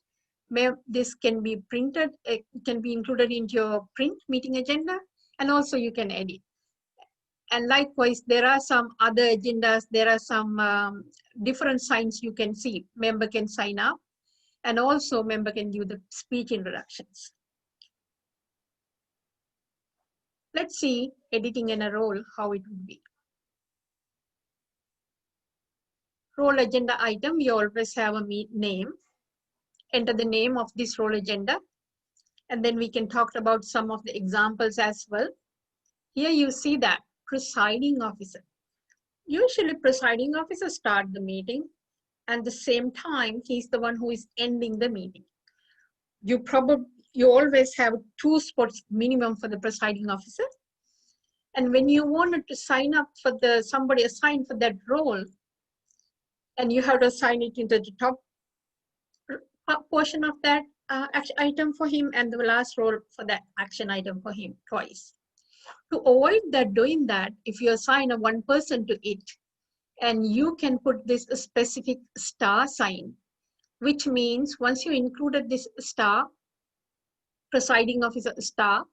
This can be printed, it can be included into your print meeting agenda, and also you can edit. And likewise, there are some other agendas, there are some different signs you can see. Member can sign up, and also member can do the speech introductions. Let's see editing in a role, how it would be. Role agenda item, you always have a name. Enter the name of this role agenda. And then we can talk about some of the examples as well. Here you see that presiding officer. Usually presiding officer start the meeting, and at the same time, he's the one who is ending the meeting. You always have 2 spots minimum for the presiding officer. And when you wanted to sign up for somebody assigned for that role, and you have to assign it into the top portion of that action item for him, and the last role for that action item for him twice. To avoid doing that, if you assign a one person to it, and you can put this specific star sign, which means once you included this star, presiding officer star,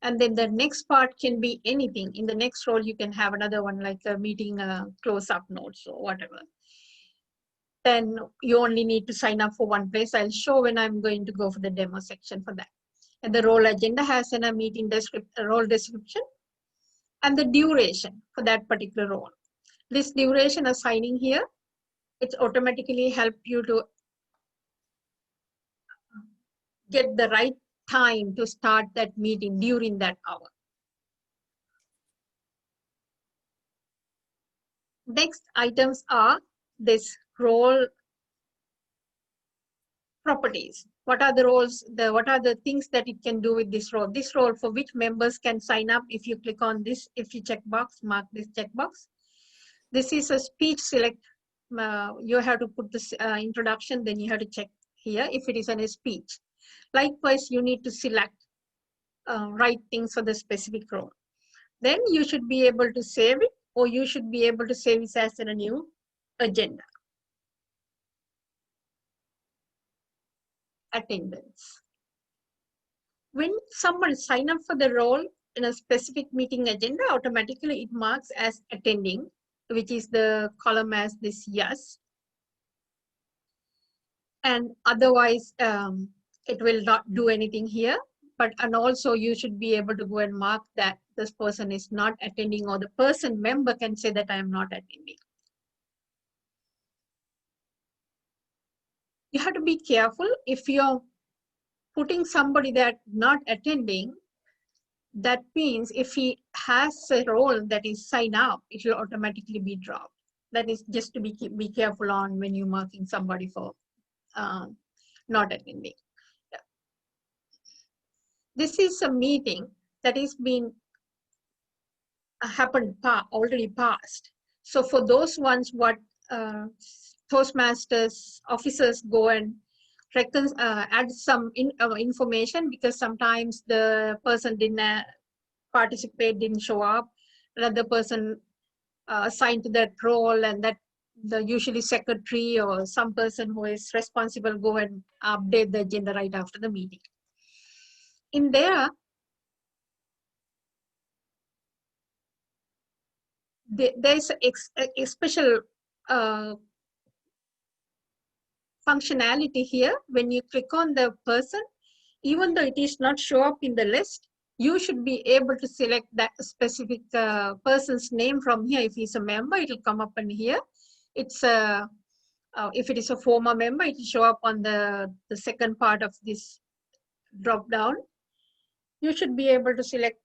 and then the next part can be anything. In the next role, you can have another one like a meeting close-up notes or whatever. Then you only need to sign up for one place. I'll show when I'm going to go for the demo section for that. And the role agenda has a meeting role description and the duration for that particular role. This duration assigning here, it's automatically help you to get the right time to start that meeting during that hour. Next items are this role properties. What are the roles, what are the things that it can do with this role? This role for which members can sign up. If you click on this, if you mark this checkbox. This is a speech select. You have to put this introduction, then you have to check here if it is a speech. Likewise, you need to select write things for the specific role. Then you should be able to save it, or you should be able to save it as a new agenda. Attendance. When someone sign up for the role in a specific meeting agenda, automatically it marks as attending, which is the column as this yes. And otherwise, it will not do anything here. And also you should be able to go and mark that this person is not attending, or the member can say that I am not attending. You have to be careful if you're putting somebody that not attending. That means if he has a role that is sign up, it will automatically be dropped. That is just to be careful on when you're marking somebody for not attending. Yeah. This is a meeting that is being already passed. So for those ones, what Toastmasters officers go and add some information, because sometimes the person didn't participate, didn't show up, another person assigned to that role, and that the usually secretary or some person who is responsible go and update the agenda right after the meeting. In there, there's a special functionality here. When you click on the person, even though it is not show up in the list, you should be able to select that specific person's name from here. If he's a member, it will come up in here. It's a, if it is a former member, it will show up on the second part of this drop down. You should be able to select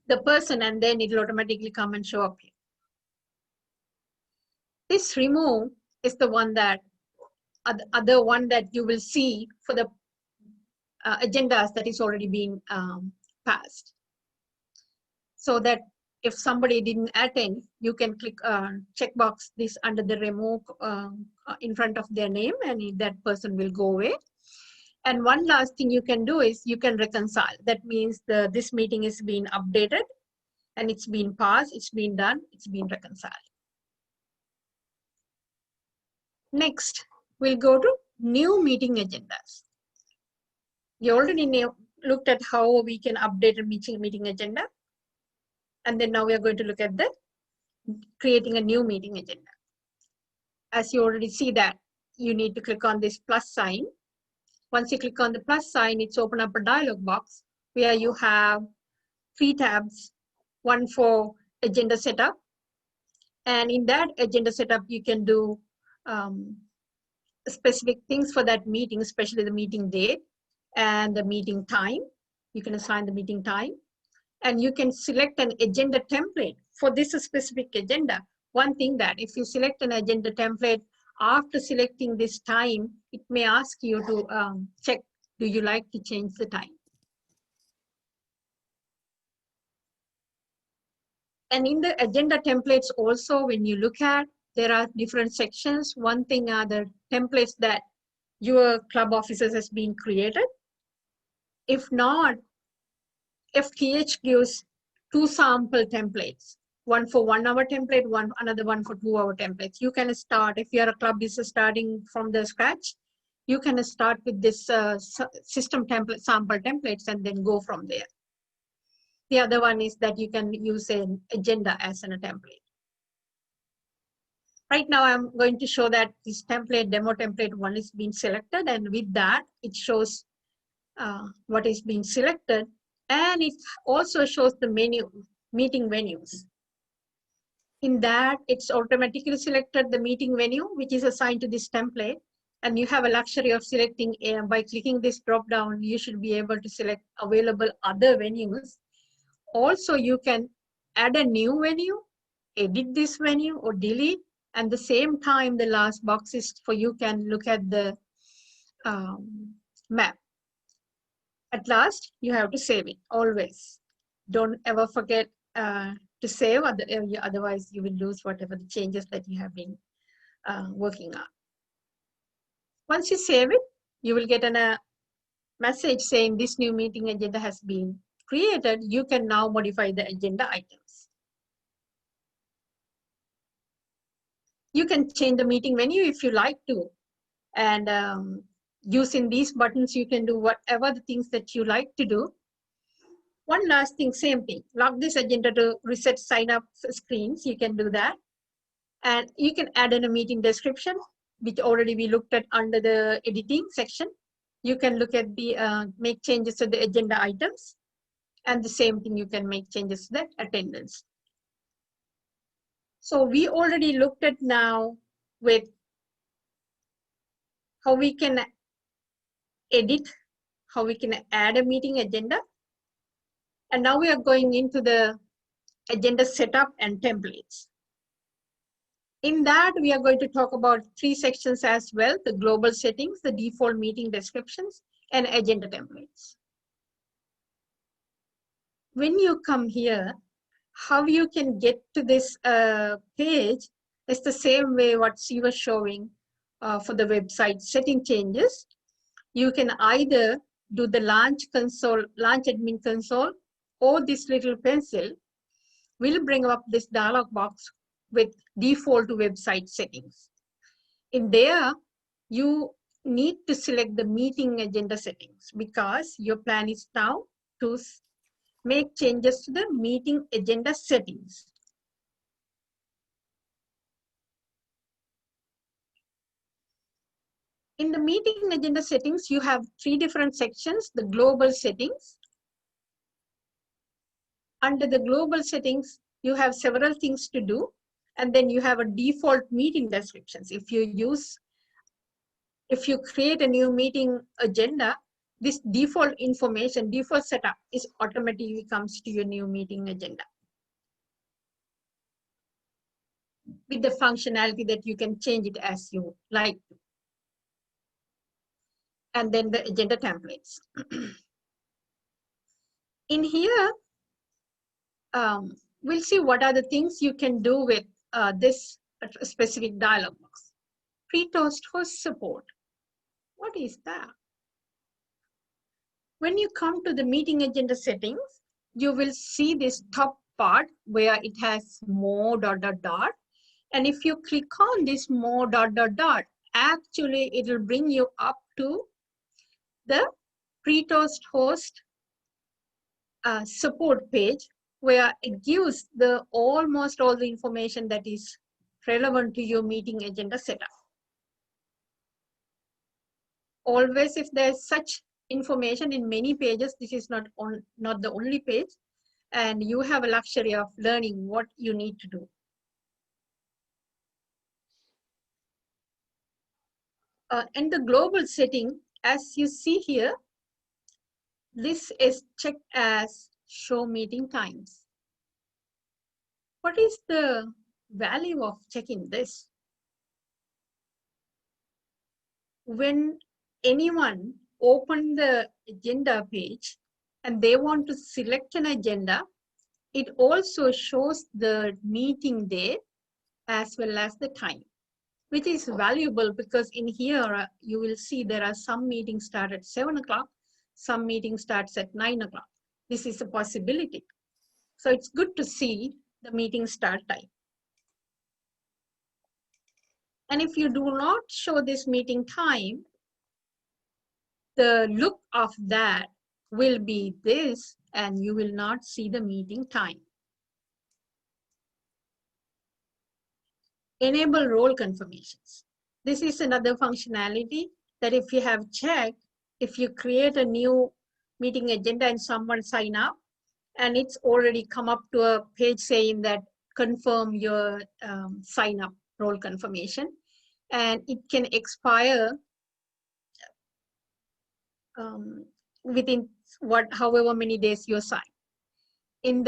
the person and then it will automatically come and show up here. This remove is the one that, other one that you will see for the agendas that is already been passed. So that if somebody didn't attend, you can click checkbox this under the remove in front of their name and that person will go away. And one last thing you can do is you can reconcile. That means this meeting is being updated and it's been passed, it's been done, it's been reconciled. Next, we'll go to new meeting agendas. You already looked at how we can update a meeting agenda. And then now we are going to look at the creating a new meeting agenda. As you already see that, you need to click on this plus sign. Once you click on the plus sign, it's open up a dialog box where you have 3 tabs, one for agenda setup. And in that agenda setup, you can do specific things for that meeting, especially the meeting date and the meeting time. You can assign the meeting time. And you can select an agenda template for this specific agenda. One thing that if you select an agenda template, after selecting this time, it may ask you to check, do you like to change the time? And in the agenda templates also, when you look at, there are different sections. One thing are the templates that your club officers has been created. If not, FTH gives 2 sample templates, one for 1 hour template, another one for 2 hour templates. You can start, if your club is starting from the scratch, you can start with this system template, sample templates, and then go from there. The other one is that you can use an agenda as a template. Right now, I'm going to show that this template, demo template 1 is being selected, and with that, it shows what is being selected. And it also shows the menu, meeting venues. In that, it's automatically selected the meeting venue, which is assigned to this template. And you have a luxury of selecting, by clicking this drop down, you should be able to select available other venues. Also, you can add a new venue, edit this venue or delete. And the same time, the last box is for you can look at the map. At last, you have to save it, always. Don't ever forget to save, otherwise you will lose whatever the changes that you have been working on. Once you save it, you will get a message saying this new meeting agenda has been created. You can now modify the agenda items. You can change the meeting venue if you like to. And using these buttons, you can do whatever the things that you like to do. One last thing, same thing, lock this agenda to reset sign up screens. You can do that. And you can add in a meeting description, which already we looked at under the editing section. You can look at the, make changes to the agenda items. And the same thing, you can make changes to the attendance. So we already looked at now with how we can edit, how we can add a meeting agenda. And now we are going into the agenda setup and templates. In that, we are going to talk about 3 sections as well: the global settings, the default meeting descriptions, and agenda templates. When you come here, how you can get to this page is the same way what she was showing for the website setting changes. You can either do the launch console, launch admin console, or this little pencil will bring up this dialog box with default website settings. In there, you need to select the meeting agenda settings because your plan is now to make changes to the meeting agenda settings. In the meeting agenda settings, you have 3 different sections: the global settings. Under the global settings, you have several things to do. And then you have a default meeting descriptions. If you create a new meeting agenda, this default information, default setup is automatically comes to your new meeting agenda with the functionality that you can change it as you like. And then the agenda templates. In here, we'll see what are the things you can do with this specific dialog box. Pre-toast host support. What is that? When you come to the meeting agenda settings, you will see this top part where it has more ... And if you click on this more ... actually it will bring you up to the pre-toast host support page, where it gives the almost all the information that is relevant to your meeting agenda setup. Always, if there's such information in many pages, this is not the only page, and you have a luxury of learning what you need to do. In the global setting, as you see here, this is checked as show meeting times. What is the value of checking this? When anyone open the agenda page and they want to select an agenda, it also shows the meeting date as well as the time, which is valuable because in here you will see there are some meetings start at 7 o'clock, some meeting starts at 9 o'clock. This is a possibility. So it's good to see the meeting start time. And if you do not show this meeting time, the look of that will be this, and you will not see the meeting time. Enable role confirmations. This is another functionality that if you have checked, if you create a new meeting agenda and someone sign up, and it's already come up to a page saying that confirm your sign up role confirmation, and it can expire within however many days you sign. In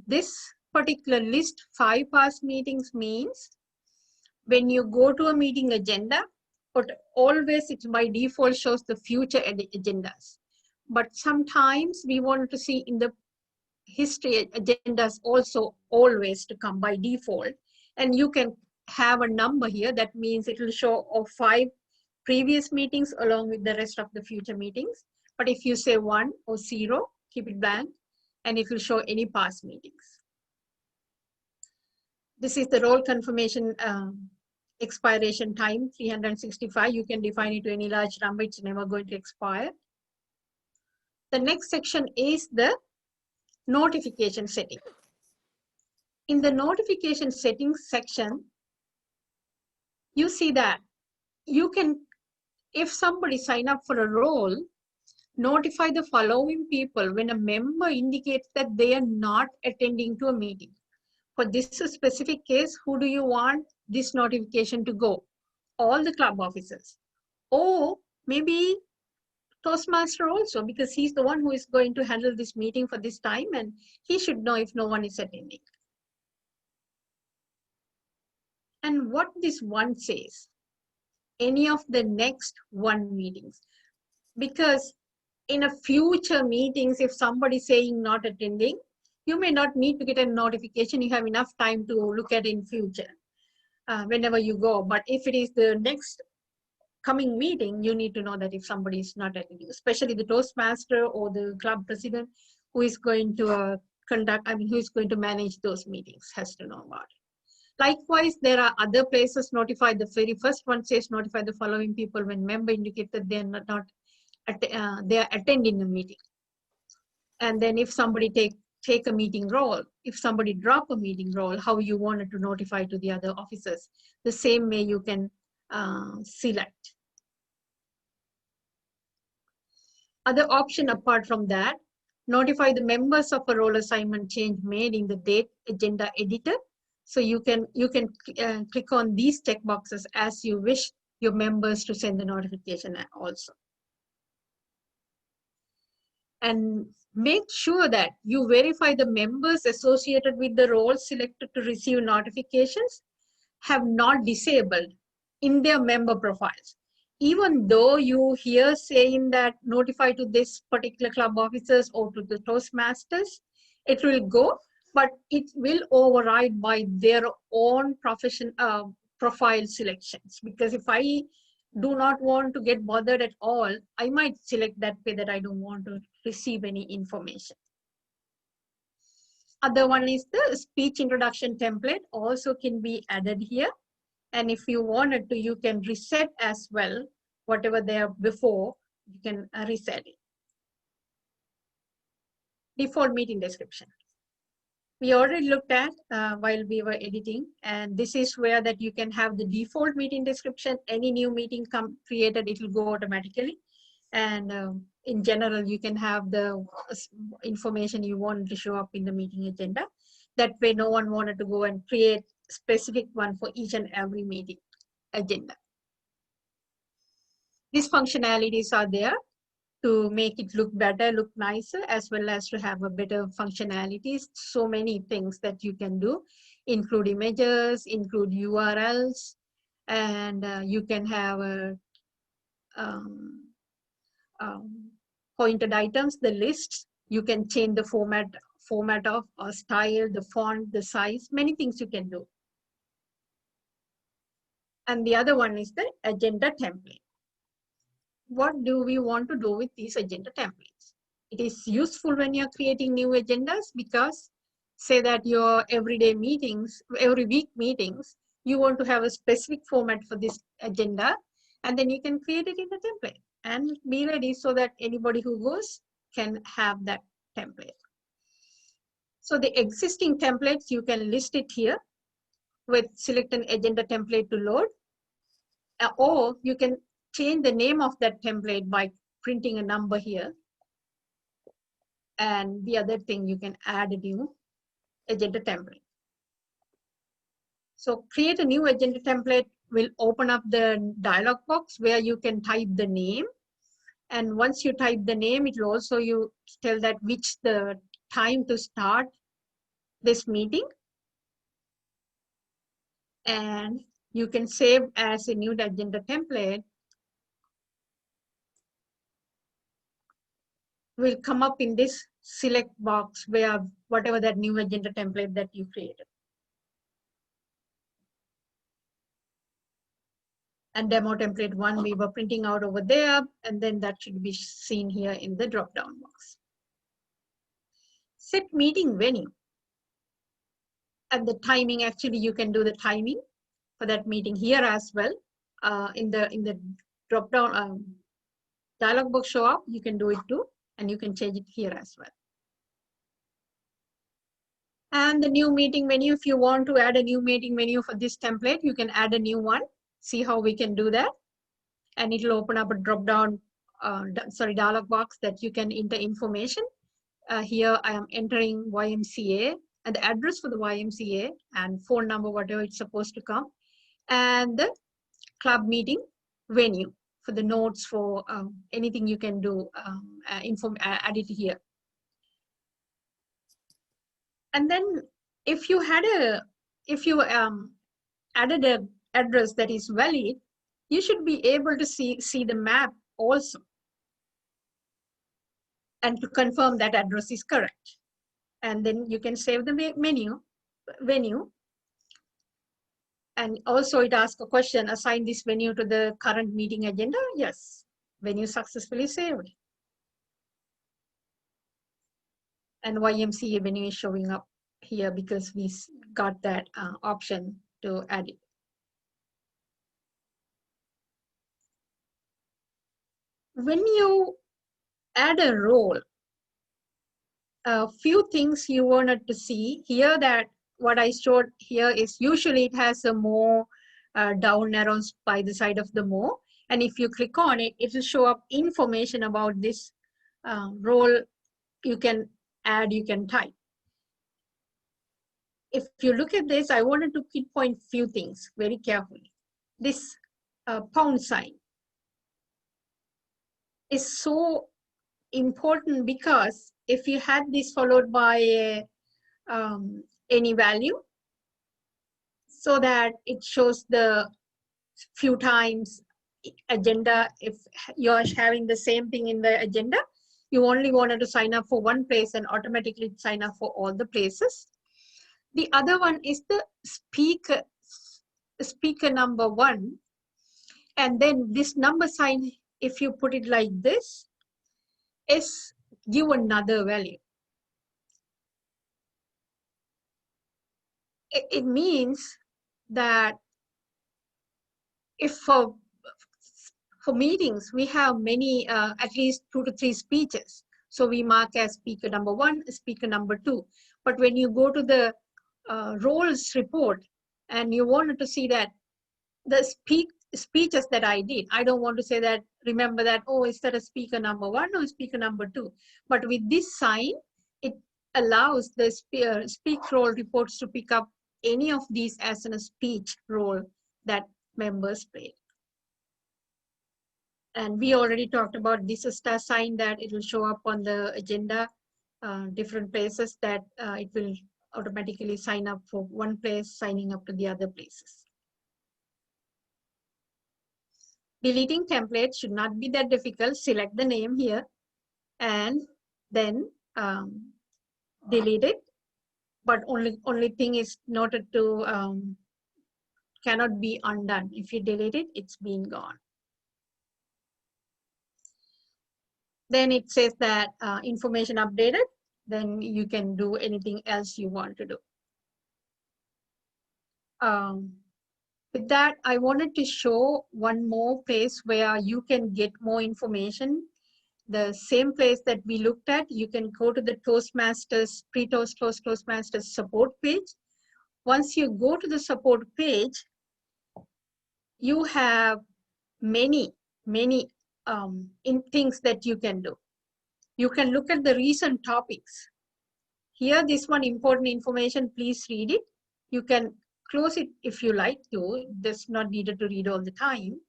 this particular list, 5 past meetings means when you go to a meeting agenda, but always it by default shows the future agendas. But sometimes we want to see in the history agendas also always to come by default, and you can have a number here. That means it will show of 5 previous meetings along with the rest of the future meetings. But if you say 1 or 0, keep it blank, and it will show any past meetings. This is the role confirmation expiration time, 365. You can define it to any large number, it's never going to expire. The next section is the notification setting. In the notification settings section, you see that you can, if somebody sign up for a role, notify the following people when a member indicates that they are not attending to a meeting. For this specific case, who do you want this notification to go? All the club officers. Or maybe Toastmaster also, because he's the one who is going to handle this meeting for this time, and he should know if no one is attending. And what this one says, any of the next 1 meetings, because in a future meetings, if somebody is saying not attending, you may not need to get a notification. You have enough time to look at it in future whenever you go. But if it is the next coming meeting, you need to know that if somebody is not attending, especially the Toastmaster or the club president who is going to who is going to manage those meetings has to know about it. Likewise, there are other places notify. The very first one says notify the following people when member indicate that they are they are attending a meeting. And then if somebody take a meeting role, if somebody drop a meeting role, how you wanted to notify to the other officers, the same way you can select. Other option apart from that, notify the members of a role assignment change made in the date agenda editor So you can click on these check boxes as you wish your members to send the notification also. And make sure that you verify the members associated with the role selected to receive notifications have not disabled in their member profiles. Even though you hear saying that notify to this particular club officers or to the Toastmasters, it will go, but it will override by their own profile selections. Because if I do not want to get bothered at all, I might select that way that I don't want to receive any information. Other one is the speech introduction template also can be added here. And if you wanted to, you can reset as well. Whatever there before, you can reset it. Default meeting description. We already looked at while we were editing, and this is where that you can have the default meeting description. Any new meeting created, it will go automatically. And in general, you can have the information you want to show up in the meeting agenda. That way, no one wanted to go and create specific one for each and every meeting agenda. These functionalities are there to make it look better, look nicer, as well as to have a better functionalities. So many things that you can do, include images, include URLs, and you can have pointed items, the lists. You can change the format of or style, the font, the size, many things you can do. And the other one is the agenda template. What do we want to do with these agenda templates? It is useful when you're creating new agendas, because say that your everyday meetings, every week meetings, you want to have a specific format for this agenda, and then you can create it in the template and be ready so that anybody who goes can have that template. So the existing templates, you can list it here with select an agenda template to load, or you can change the name of that template by printing a number here. And the other thing, you can add a new agenda template. So create a new agenda template will open up the dialog box where you can type the name. And once you type the name, it will also you tell that which the time to start this meeting. And you can save as a new agenda template. Will come up in this select box where whatever that new agenda template that you created. And demo template 1 we were printing out over there, and then that should be seen here in the drop-down box. Set meeting venue. And the timing, actually you can do the timing for that meeting here as well. In the drop-down dialog box show up, you can do it too, and you can change it here as well. And the new meeting menu, if you want to add a new meeting menu for this template, you can add a new one. See how we can do that. And it will open up a drop-down, dialog box that you can enter information. Here I am entering YMCA and the address for the YMCA and phone number, whatever it's supposed to come. And the club meeting venue for the notes, for anything you can do, add it here. And then if you added an address that is valid, you should be able to see the map also, and to confirm that address is correct. And then you can save the venue. And also it asks a question, assign this venue to the current meeting agenda. Yes, venue successfully saved. And YMCA venue is showing up here because we got that option to add it. When you add a role, a few things you wanted to see here, that what I showed here is usually it has a more down arrows by the side of the more. And if you click on it, it will show up information about this role you can add, you can type. if you look at this, I wanted to pinpoint few things very carefully. This pound sign is so important because if you had this followed by any value, so that it shows the few times agenda. If you're having the same thing in the agenda, you only wanted to sign up for one place and automatically sign up for all the places. The other one is the speaker number 1. And then this number sign, if you put it like this, is give another value. It means that if for meetings, we have many, at least 2 to 3 speeches. So we mark as speaker number 1, speaker number 2. But when you go to the roles report and you wanted to see that the speeches that I did, I don't want to say that, remember that, oh, is that a speaker number 1 or speaker number 2? But with this sign, it allows the speak role reports to pick up any of these as a speech role that members played. And we already talked about this star sign, that it will show up on the agenda, different places, that it will automatically sign up for one place, signing up to the other places. Deleting templates should not be that difficult. Select the name here and then delete it. But only thing is noted to cannot be undone. If you delete it, it's been gone. Then it says that information updated, then you can do anything else you want to do. With that, I wanted to show one more place where you can get more information. The same place that we looked at, you can go to the Toastmasters, Toastmasters support page. Once you go to the support page, you have many things that you can do. You can look at the recent topics. Here, this one, important information, please read it. You can close it if you like to. That's not needed to read all the time.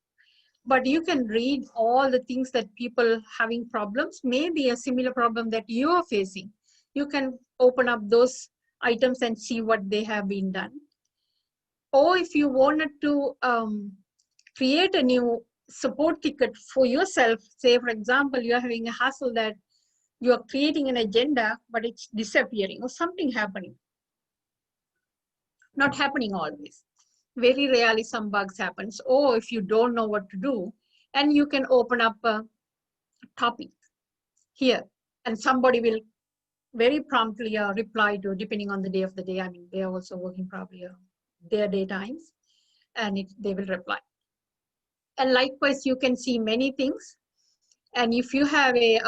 But you can read all the things that people having problems, maybe a similar problem that you are facing. You can open up those items and see what they have been done. Or if you wanted to create a new support ticket for yourself, say for example, you're having a hassle that you're creating an agenda, but it's disappearing or something happening. Not happening always. Very rarely some bugs happens. Or if you don't know what to do, and you can open up a topic here and somebody will very promptly reply to, depending on the day of the day. I mean, they're also working probably their day times, and they will reply. And likewise, you can see many things. And if you have a,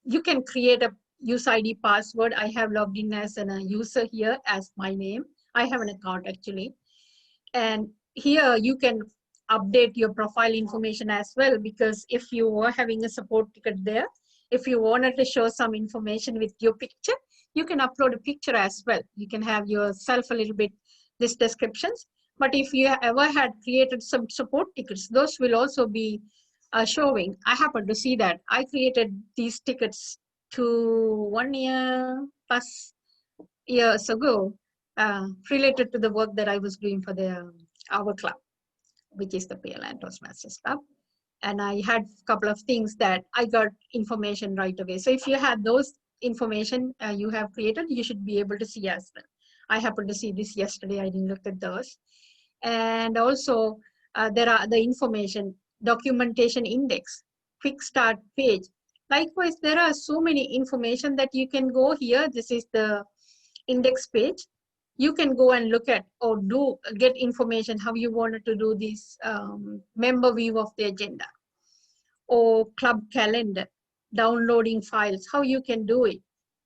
you can create a user ID password. I have logged in as a user here as my name. I have an account actually. And here you can update your profile information as well, because if you were having a support ticket there, if you wanted to show some information with your picture, you can upload a picture as well. You can have yourself a little bit, this descriptions. But if you ever had created some support tickets, those will also be showing. I happen to see that I created these tickets 1 year plus years ago, related to the work that I was doing for our club, which is the PL and Toastmasters club. And I had a couple of things that I got information right away. So if you had those information you have created, you should be able to see as well. I happened to see this yesterday. I didn't look at those. And also there are the information, documentation index, quick start page. Likewise, there are so many information that you can go here. This is the index page. You can go and look at or get information how you wanted to do this member view of the agenda or club calendar, downloading files, how you can do it,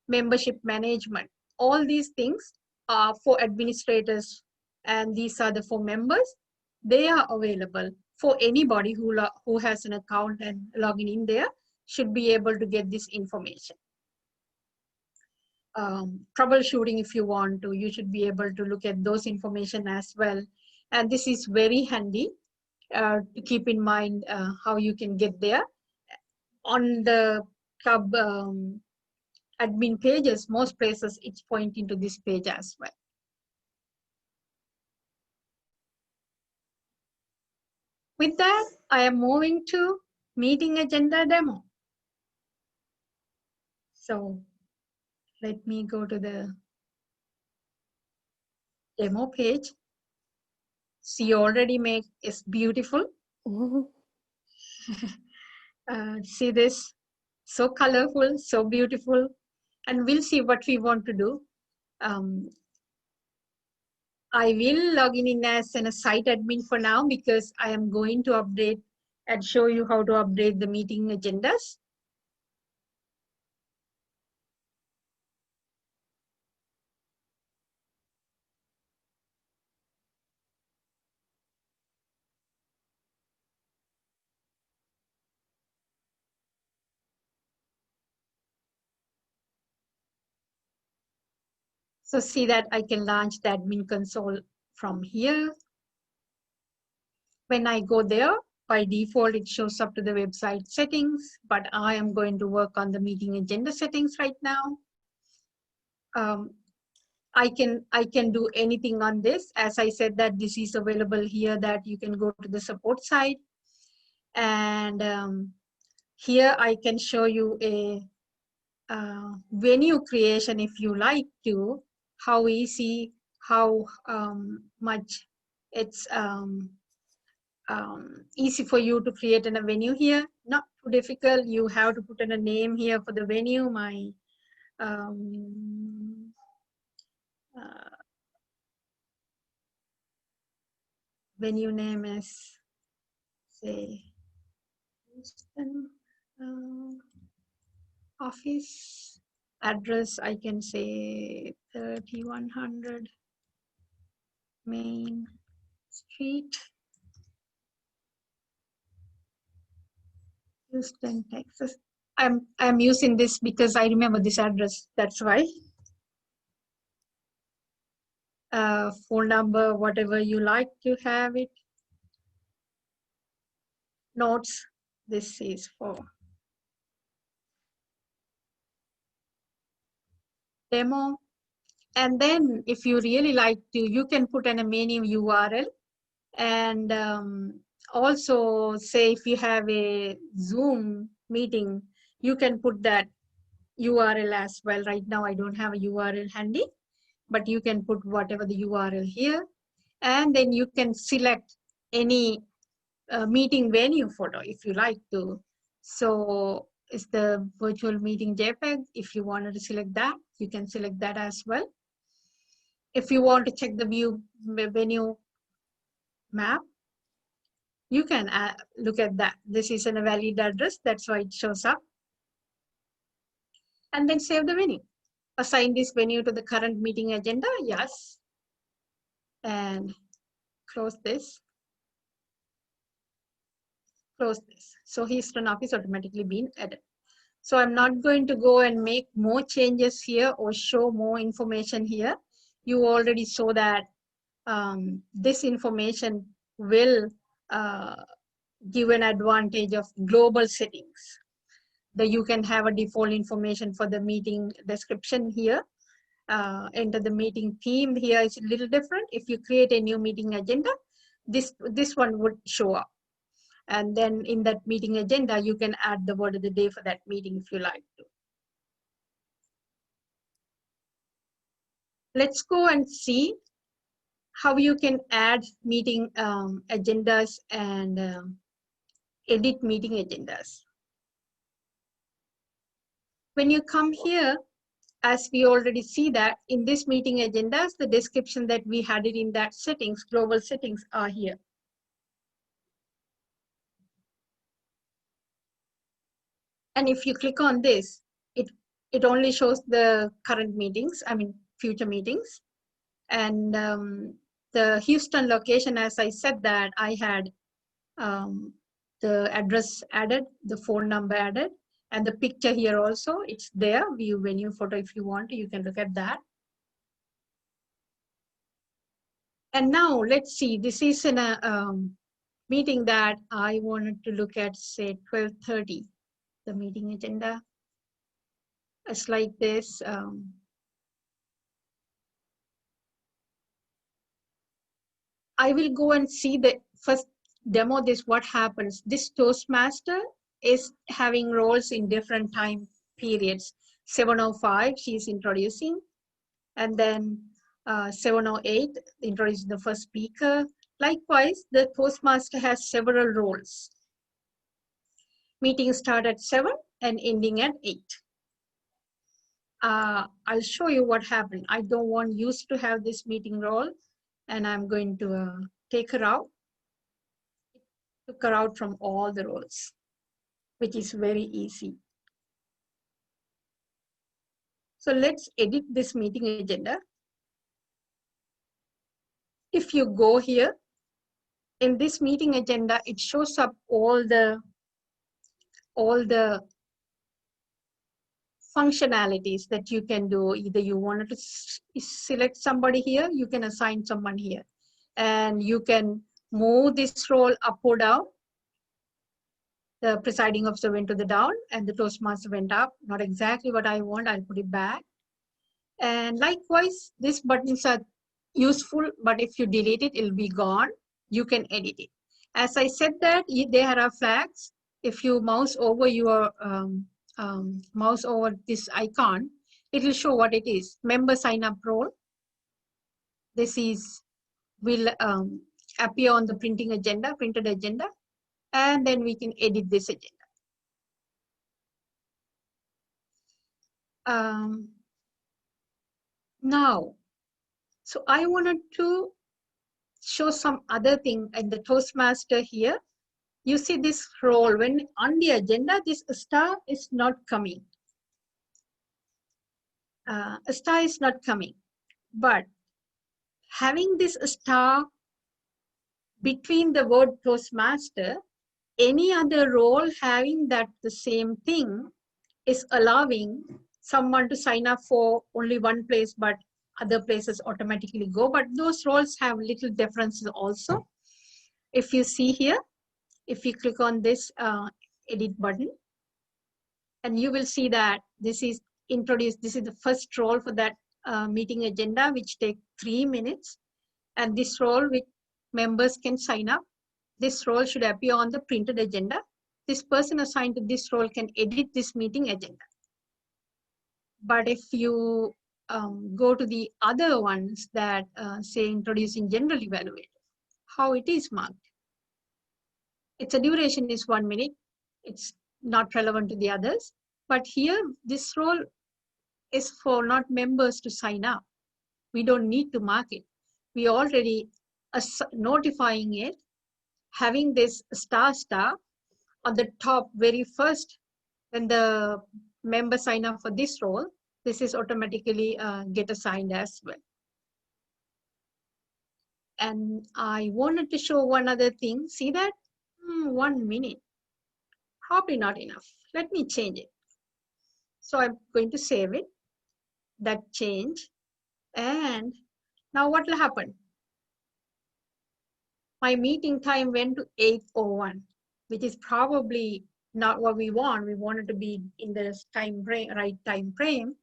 membership management. All these things are for administrators and these are for members. They are available for anybody who has an account and logging in there should be able to get this information. troubleshooting if you want to. You should be able to look at those information as well. And this is very handy to keep in mind how you can get there. On the club admin pages, most places it's pointing to this page as well. With that, I am moving to meeting agenda demo. So let me go to the demo page. See, already make is beautiful. See this, so colorful, so beautiful. And we'll see what we want to do. I will log in as a site admin for now because I am going to update and show you how to update the meeting agendas. So see that I can launch the admin console from here. When I go there, by default, it shows up to the website settings, but I am going to work on the meeting agenda settings right now. I can do anything on this. As I said that this is available here, that you can go to the support side. And here I can show you a venue creation if you like to, how easy, how much it's easy for you to create a venue here. Not too difficult. You have to put in a name here for the venue. My venue name is, say, Houston office. Address, I can say 3100 Main Street, Houston, Texas. I'm using this because I remember this address. That's why. Phone number, whatever you like to have it. Notes. This is for demo. And then if you really like to, you can put in a menu URL. And also say if you have a Zoom meeting, you can put that URL as well. Right now I don't have a URL handy, but you can put whatever the URL here. And then you can select any meeting venue photo if you like to. So it's the virtual meeting JPEG. If you wanted to select that, you can select that as well. If you want to check the venue map, you can look at that. This is a valid address. That's why it shows up. And then save the venue. Assign this venue to the current meeting agenda. Yes. And close this. Close this. So Houston office automatically been added. So I'm not going to go and make more changes here or show more information here. You already saw that this information will give an advantage of global settings. That you can have a default information for the meeting description here. Enter the meeting theme here is a little different. If you create a new meeting agenda, this one would show up. And then in that meeting agenda, you can add the word of the day for that meeting if you like to. Let's go and see how you can add meeting agendas and edit meeting agendas. When you come here, as we already see that in this meeting agendas, the description that we had it in that settings, global settings are here. And if you click on this, it only shows the current meetings, I mean, future meetings. And the Houston location, as I said that, I had the address added, the phone number added, And the picture here also, it's there, view venue photo. If you want to, you can look at that. And now let's see, this is in a meeting that I wanted to look at, say 12:30, the meeting agenda. It's like this. I will go and see the first demo this, what happens. This Toastmaster is having roles in different time periods. 7:05, she's introducing. And then 7:08, introducing the first speaker. Likewise, the Toastmaster has several roles. Meeting start at 7 and ending at 8. I'll show you what happened. I don't want you to have this meeting role, and I'm going to take her out. Took her out from all the roles, which is very easy. So let's edit this meeting agenda. If you go here, in this meeting agenda, it shows up all the functionalities that you can do. Either you wanted to select somebody here, you can assign someone here. And you can move this role up or down. The presiding officer went to the down and the Toastmaster went up. Not exactly what I want, I'll put it back. And likewise, these buttons are useful, but if you delete it, it'll be gone. You can edit it. As I said that, there are flags. If you mouse over your mouse over this icon, it will show what it is. Member sign up role. This will appear on the printed agenda, and then we can edit this agenda. Now, so I wanted to show some other thing in the Toastmaster here. You see this role, when on the agenda, this star is not coming. A star is not coming, but having this star between the word Toastmaster, any other role having that the same thing is allowing someone to sign up for only one place, but other places automatically go. But those roles have little differences also. If you see here, if you click on this edit button, and you will see that this is introduced. This is the first role for that meeting agenda, which takes 3 minutes. And this role which members can sign up. This role should appear on the printed agenda. This person assigned to this role can edit this meeting agenda. But if you go to the other ones that say introducing general evaluator, how it is marked. Its a duration is 1 minute. It's not relevant to the others. But here, this role is for not members to sign up. We don't need to mark it. We already notifying it, having this star on the top very first, when the member sign up for this role, this is automatically get assigned as well. And I wanted to show one other thing. See that? 1 minute. Probably not enough. Let me change it. So I'm going to save it, that change. And now what will happen? My meeting time went to 8:01, which is probably not what we want. We want it to be in the right time frame.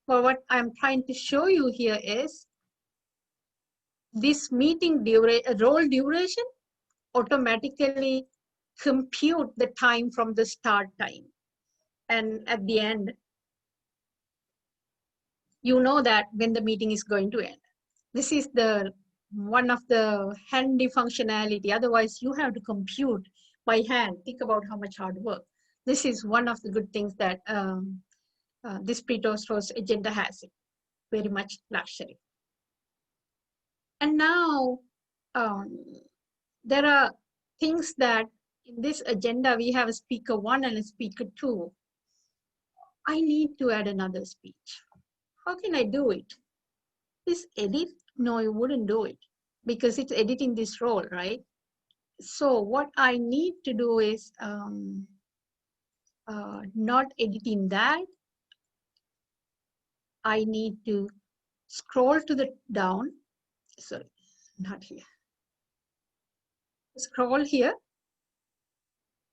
But what I'm trying to show you here is this meeting role duration automatically compute the time from the start time. And at the end, you know that when the meeting is going to end. This is the one of the handy functionality. Otherwise, you have to compute by hand. Think about how much hard work. This is one of the good things that this pre-Toastmasters agenda has. Very much luxury. And now there are things that in this agenda, we have a speaker 1 and a speaker 2. I need to add another speech. How can I do it? This edit? No, you wouldn't do it because it's editing this role, right? So what I need to do is not editing that. I need to scroll to the down. Sorry, not here. Scroll here.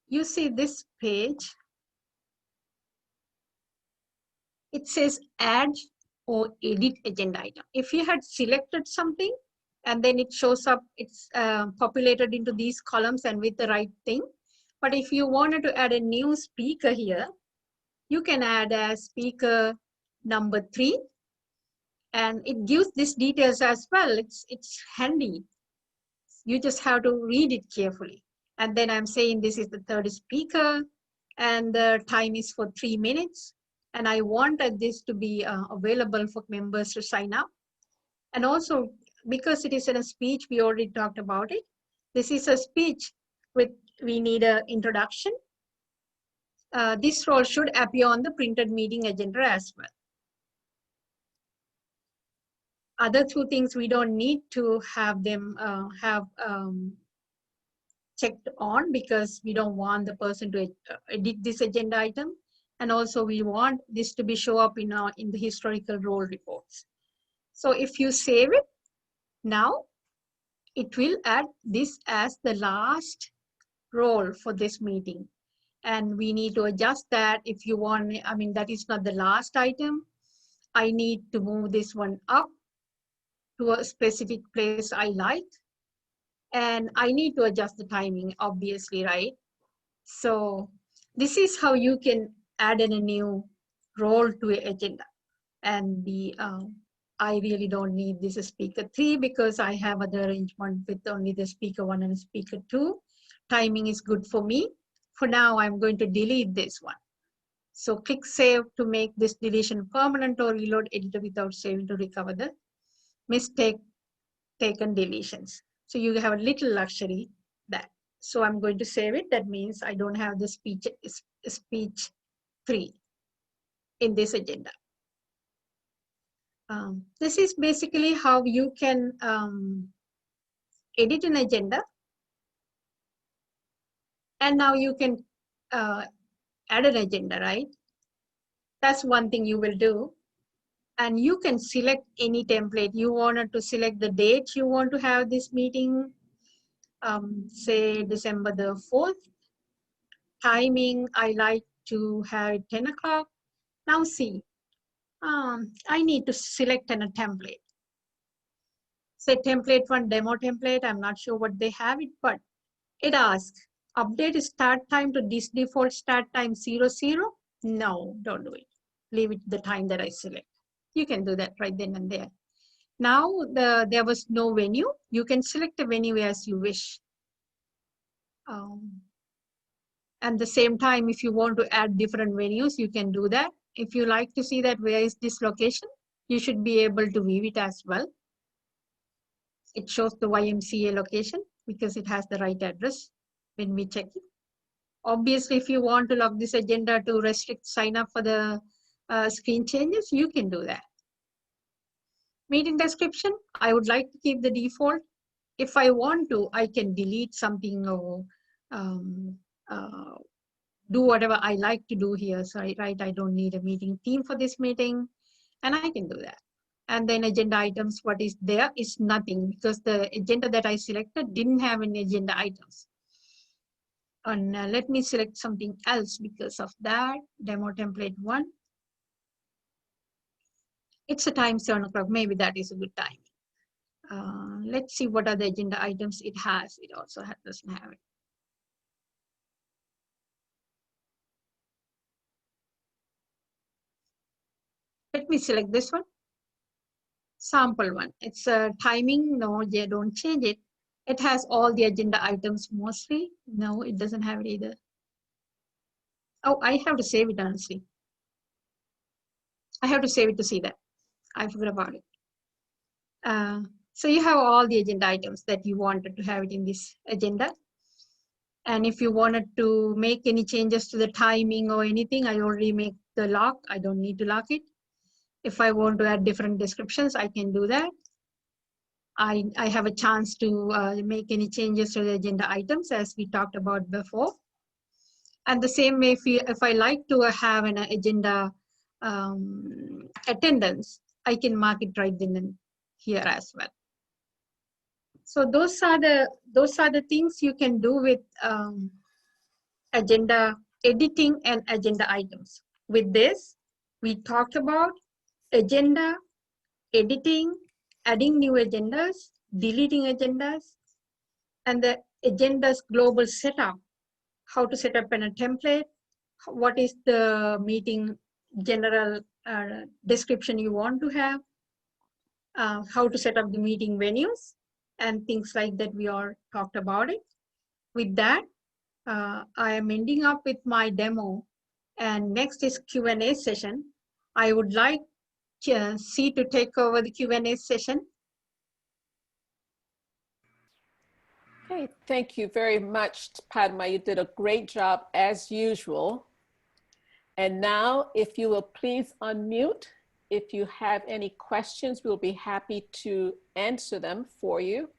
You see this page. It says add or edit agenda item. If you had selected something and then it shows up, it's populated into these columns and with the right thing. But if you wanted to add a new speaker here, you can add as speaker number 3, and it gives these details as well. It's handy. You just have to read it carefully. And then I'm saying this is the third speaker and the time is for 3 minutes. And I wanted this to be available for members to sign up. And also, because it is in a speech, we already talked about it. This is a speech with, we need an introduction. This role should appear on the printed meeting agenda as well. Other 2 things we don't need to have them checked on, because we don't want the person to edit this agenda item. And also we want this to be show up in the historical role reports. So if you save it now, it will add this as the last role for this meeting. And we need to adjust that if you want. I mean, that is not the last item. I need to move this one up to a specific place I like. And I need to adjust the timing, obviously, right? So this is how you can add in a new role to an agenda. And I really don't need this speaker 3 because I have other arrangement with only the speaker 1 and speaker 2. Timing is good for me. For now, I'm going to delete this one. So click save to make this deletion permanent, or reload editor without saving to recover the mistake taken deletions. So you have a little luxury that. So I'm going to save it. That means I don't have the speech 3 in this agenda. This is basically how you can edit an agenda. And now you can add an agenda, right? That's one thing you will do. And you can select any template. You wanted to select the date you want to have this meeting, say December the 4th. Timing, I like to have it 10 o'clock. Now see, I need to select a template. Say template 1, demo template. I'm not sure what they have it, but it asks, update start time to this default start time 00. No, don't do it. Leave it the time that I select. You can do that right then and there. Now there was no venue. You can select a venue as you wish. At the same time, if you want to add different venues, you can do that. If you like to see that where is this location, you should be able to view it as well. It shows the YMCA location because it has the right address when we check it. Obviously, if you want to lock this agenda to restrict sign up for the screen changes, you can do that. Meeting description, I would like to keep the default. If I want to, I can delete something or do whatever I like to do here. So I don't need a meeting theme for this meeting, and I can do that. And then agenda items, what is there is nothing, because the agenda that I selected didn't have any agenda items. And let me select something else because of that. Demo template 1. It's a time 7 o'clock. Maybe that is a good time. Let's see what other agenda items it has. It also doesn't have it. Let me select this one. Sample 1. It's a timing. No, yeah, don't change it. It has all the agenda items mostly. No, it doesn't have it either. Oh, I have to save it, honestly. I have to save it to see that. I forgot about it. So you have all the agenda items that you wanted to have it in this agenda. And if you wanted to make any changes to the timing or anything, I already make the lock. I don't need to lock it. If I want to add different descriptions, I can do that. I have a chance to make any changes to the agenda items as we talked about before. And the same way, if I like to have an agenda attendance, I can mark it right then and here as well. So those are the things you can do with agenda editing and agenda items. With this, we talked about agenda, editing, adding new agendas, deleting agendas, and the agenda's global setup, how to set up in a template, what is the meeting general description you want to have, how to set up the meeting venues, and things like that. We all talked about it. With that, I am ending up with my demo, and next is Q&A session. I would like C to take over the Q&A session. Okay, thank you very much, Padma. You did a great job as usual. And now, if you will please unmute. If you have any questions, we'll be happy to answer them for you.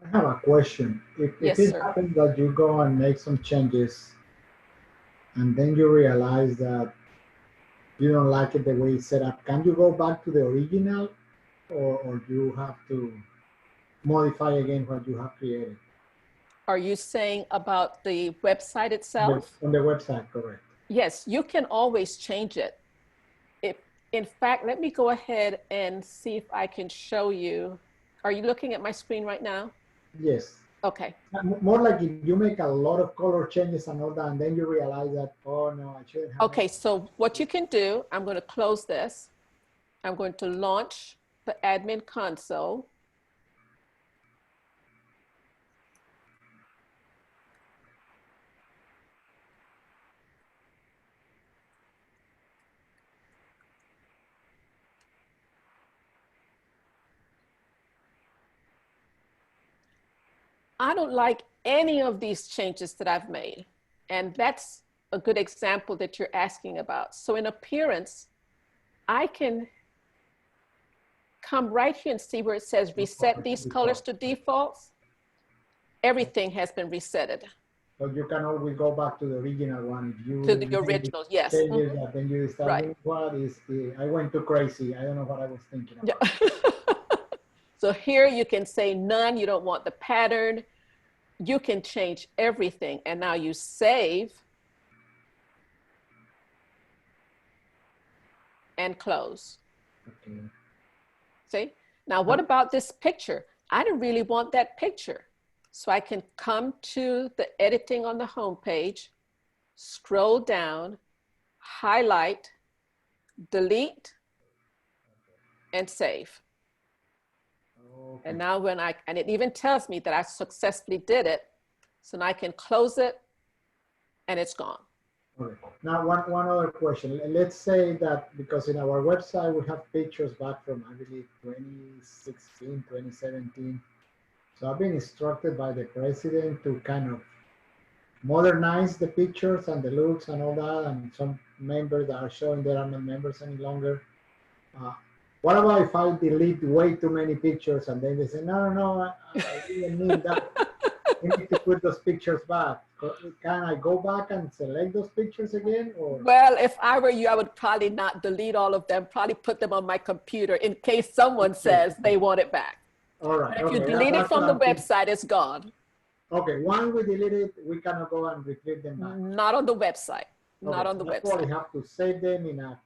I have a question. Yes, if it sir. happens that you go and make some changes and then you realize that you don't like it the way it's set up, can you go back to the original, or you have to modify again what you have created? Are you saying about the website itself? On the website, correct. Yes, you can always change it. In fact, let me go ahead and see if I can show you. Are you looking at my screen right now? Yes. Okay. More like if you make a lot of color changes and all that, and then you realize that, oh no, I shouldn't have. Okay, so what you can do, I'm going to close this. I'm going to launch the admin console. I don't like any of these changes that I've made. And that's a good example that you're asking about. So in appearance, I can come right here and see where it says reset these colors to defaults. Everything has been resetted. So you can always go back to the original one if you to the original, yes. changes that, then you start Right. what is I went too crazy. I don't know what I was thinking about. Yeah. So here you can say none, you don't want the pattern. You can change everything. And now you save and close. Okay. See? Now, what about this picture? I don't really want that picture. So I can come to the editing on the home page, scroll down, highlight, delete, and save. Okay. And now and it even tells me that I successfully did it. So now I can close it and it's gone. Okay. Now, one other question. Let's say that because in our website, we have pictures back from, I believe, 2016, 2017. So I've been instructed by the president to kind of modernize the pictures and the looks and all that. And some members that are showing they are not members any longer. What about if I delete way too many pictures and then they say, no, I didn't mean that. We need to put those pictures back. Can I go back and select those pictures again? Or? Well, if I were you, I would probably not delete all of them, probably put them on my computer in case someone says they want it back. All right. But if you delete it from the website, it's gone. Okay, once we delete it, we cannot go and retrieve them back. Not on the website. Okay. Not on the website. Probably have to save them in a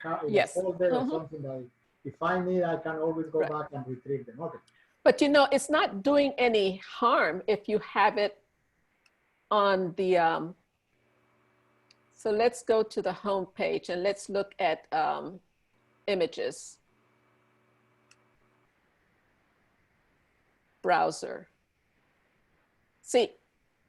folder or something that if I need, I can always go back and retrieve them. Okay. But you know, it's not doing any harm if you have it on the, so let's go to the home page and let's look at images. Browser. See,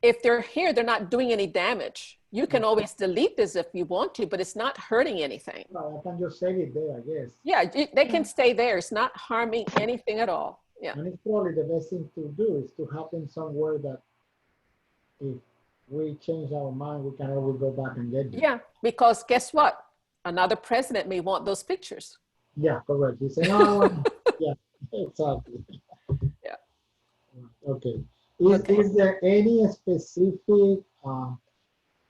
if they're here, they're not doing any damage. You can always delete this if you want to, but it's not hurting anything. Well, I can just save it there, I guess. Yeah, they can stay there. It's not harming anything at all. Yeah. And it's probably the best thing to do is to have them somewhere that if we change our mind, we can always go back and get them. Yeah, because guess what? Another president may want those pictures. Yeah, correct. You say, no, yeah, exactly. Yeah. Okay. Is there any specific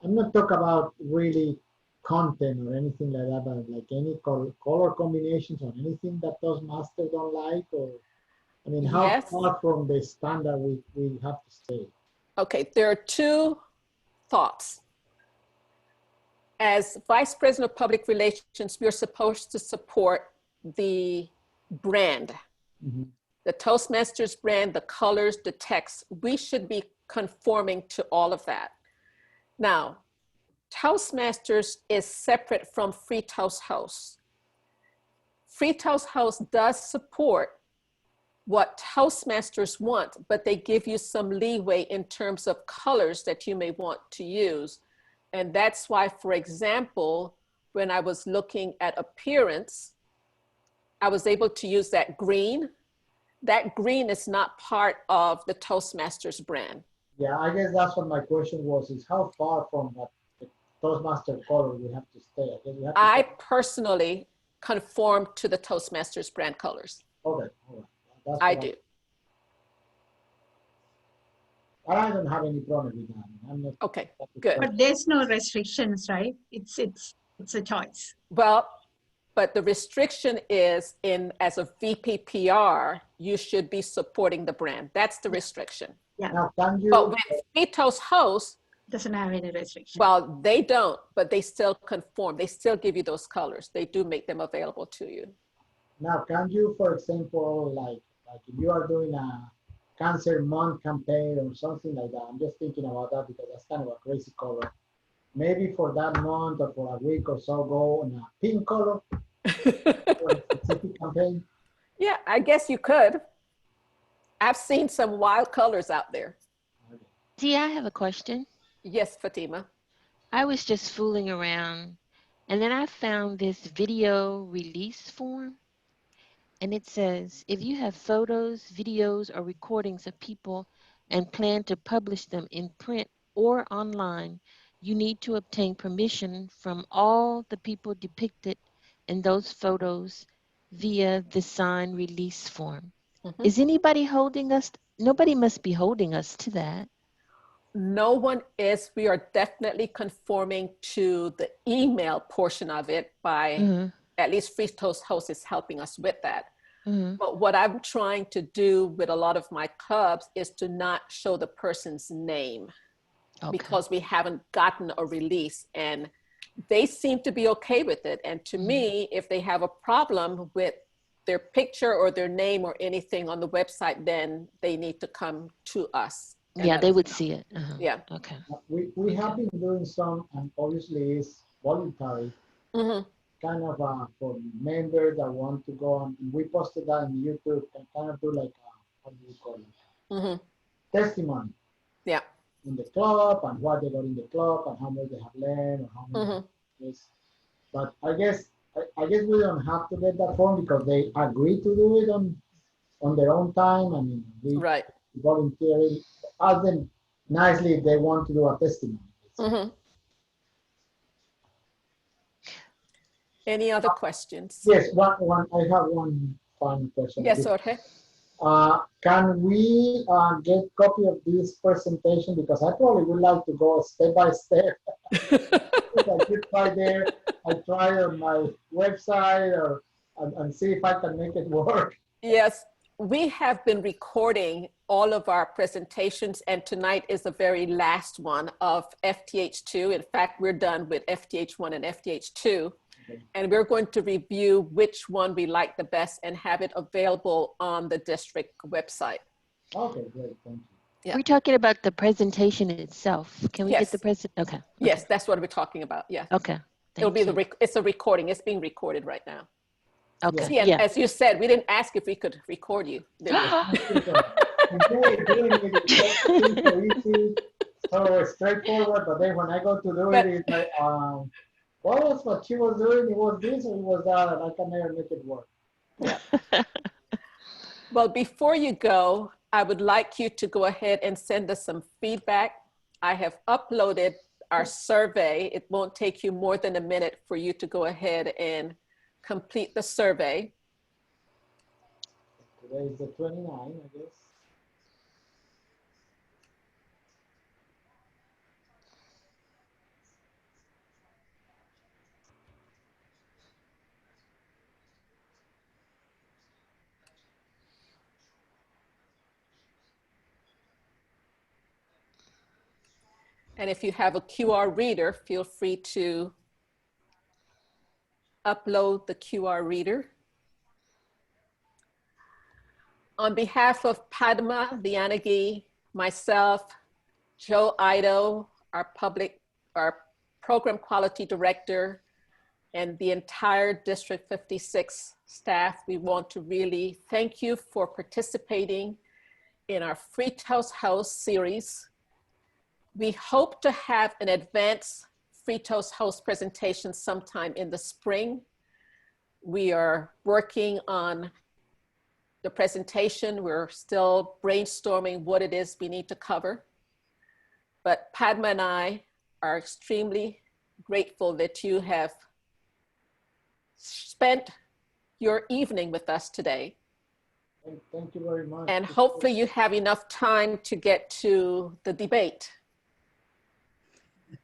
I'm not talking about really content or anything like that, but like any color combinations or anything that Toastmasters don't like, or I mean, how Yes. far from the standard we have to stay? Okay, there are two thoughts. As Vice President of Public Relations, we're supposed to support the brand, the Toastmasters brand, the colors, the text. We should be conforming to all of that. Now, Toastmasters is separate from Free Toast House. Free Toast House does support what Toastmasters want, but they give you some leeway in terms of colors that you may want to use. And that's why, for example, when I was looking at appearance, I was able to use that green. That green is not part of the Toastmasters brand. Yeah, I guess that's what my question was, is how far from what the Toastmaster color we have to stay? I guess we have to I personally conform to the Toastmasters brand colors. Okay, all right. That's I what do. I don't have any problem with that. I'm not. Okay, good. But there's no restrictions, right? It's a choice. Well, but the restriction is as a VPPR, you should be supporting the brand. That's the restriction. Yeah. Now, can you? But with Free Toast Host, Doesn't have any restriction. well, they don't, but they still conform. They still give you those colors. They do make them available to you. Now, can you, for example, like if you are doing a Cancer Month campaign or something like that? I'm just thinking about that because that's kind of a crazy color. Maybe for that month or for a week or so, go on a pink color for a specific campaign. Yeah, I guess you could. I've seen some wild colors out there. See, I have a question. Yes, Fatima. I was just fooling around and then I found this video release form. And it says, if you have photos, videos, or recordings of people and plan to publish them in print or online, you need to obtain permission from all the people depicted in those photos via the signed release form. Is anybody holding us? Nobody must be holding us to that. No one is. We are definitely conforming to the email portion of it by at least Free Toast Host is helping us with that. But what I'm trying to do with a lot of my clubs is to not show the person's name because we haven't gotten a release, and they seem to be okay with it. And to me, if they have a problem with their picture or their name or anything on the website, then they need to come to us. Yeah, they would see it. Yeah. Okay. We have been doing some, and obviously it's voluntary, kind of for members that want to go on. And we posted that on YouTube and kind of do like what do you call it? Testimony. Yeah. In the club and what they got in the club and how much they have learned or how much. But I guess we don't have to get that form because they agree to do it on their own time. I mean, we voluntarily ask them nicely if they want to do a testimony. Any other questions? Yes, one. I have one final question. Yes, Jorge. Can we get copy of this presentation? Because I probably would like to go step by step. I did try there. I try on my website and see if I can make it work. Yes, we have been recording all of our presentations, and tonight is the very last one of FTH2. In fact, we're done with FTH1 and FTH2. And we're going to review which one we like the best and have it available on the district website. Okay, great, thank you. Yeah. We're talking about the presentation itself. Can we get the present? Okay. Yes, that's what we're talking about. Yeah. Okay. It'll be it's a recording. It's being recorded right now. Okay. See, yeah. As you said, we didn't ask if we could record you. So straightforward, but then when I go to do it, it's like, what was what she was doing? It was this or it was that, and I can never make it work. Yeah. Well, before you go, I would like you to go ahead and send us some feedback. I have uploaded our survey. It won't take you more than a minute for you to go ahead and complete the survey. Today is the 29, I guess. And if you have a QR reader, feel free to upload the QR reader. On behalf of Padma, Liyanage, myself, Joe Ido, our program quality director, and the entire District 56 staff, we want to really thank you for participating in our Free Toast House series. We hope to have an advanced Free Toast House presentation sometime in the spring. We are working on the presentation. We're still brainstorming what it is we need to cover. But Padma and I are extremely grateful that you have spent your evening with us today. Thank you very much. And hopefully you have enough time to get to the debate,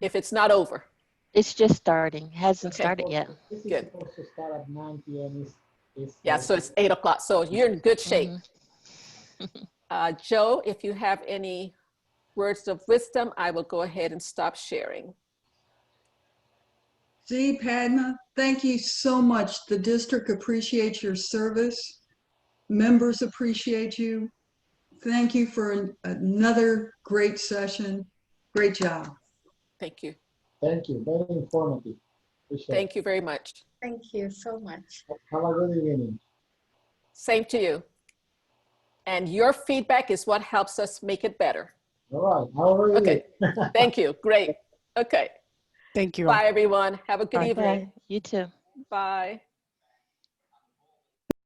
if it's not over. It's just starting. Hasn't Okay. started yet. This is Good. supposed to start at 9 p.m. Yeah, so it's 8 o'clock. So you're in good shape. Mm-hmm. Joe, if you have any words of wisdom, I will go ahead and stop sharing. See, Padma, thank you so much. The district appreciates your service. Members appreciate you. Thank you for another great session. Great job. Thank you. Thank you. Very informative. Appreciate Thank you very much. Thank you so much. it. Have a good evening. Same to you. And your feedback is what helps us make it better. All right. How are you? Okay. Thank you. Great. Okay. Thank you. Bye, everyone. Have a good Bye. evening. You too. Bye.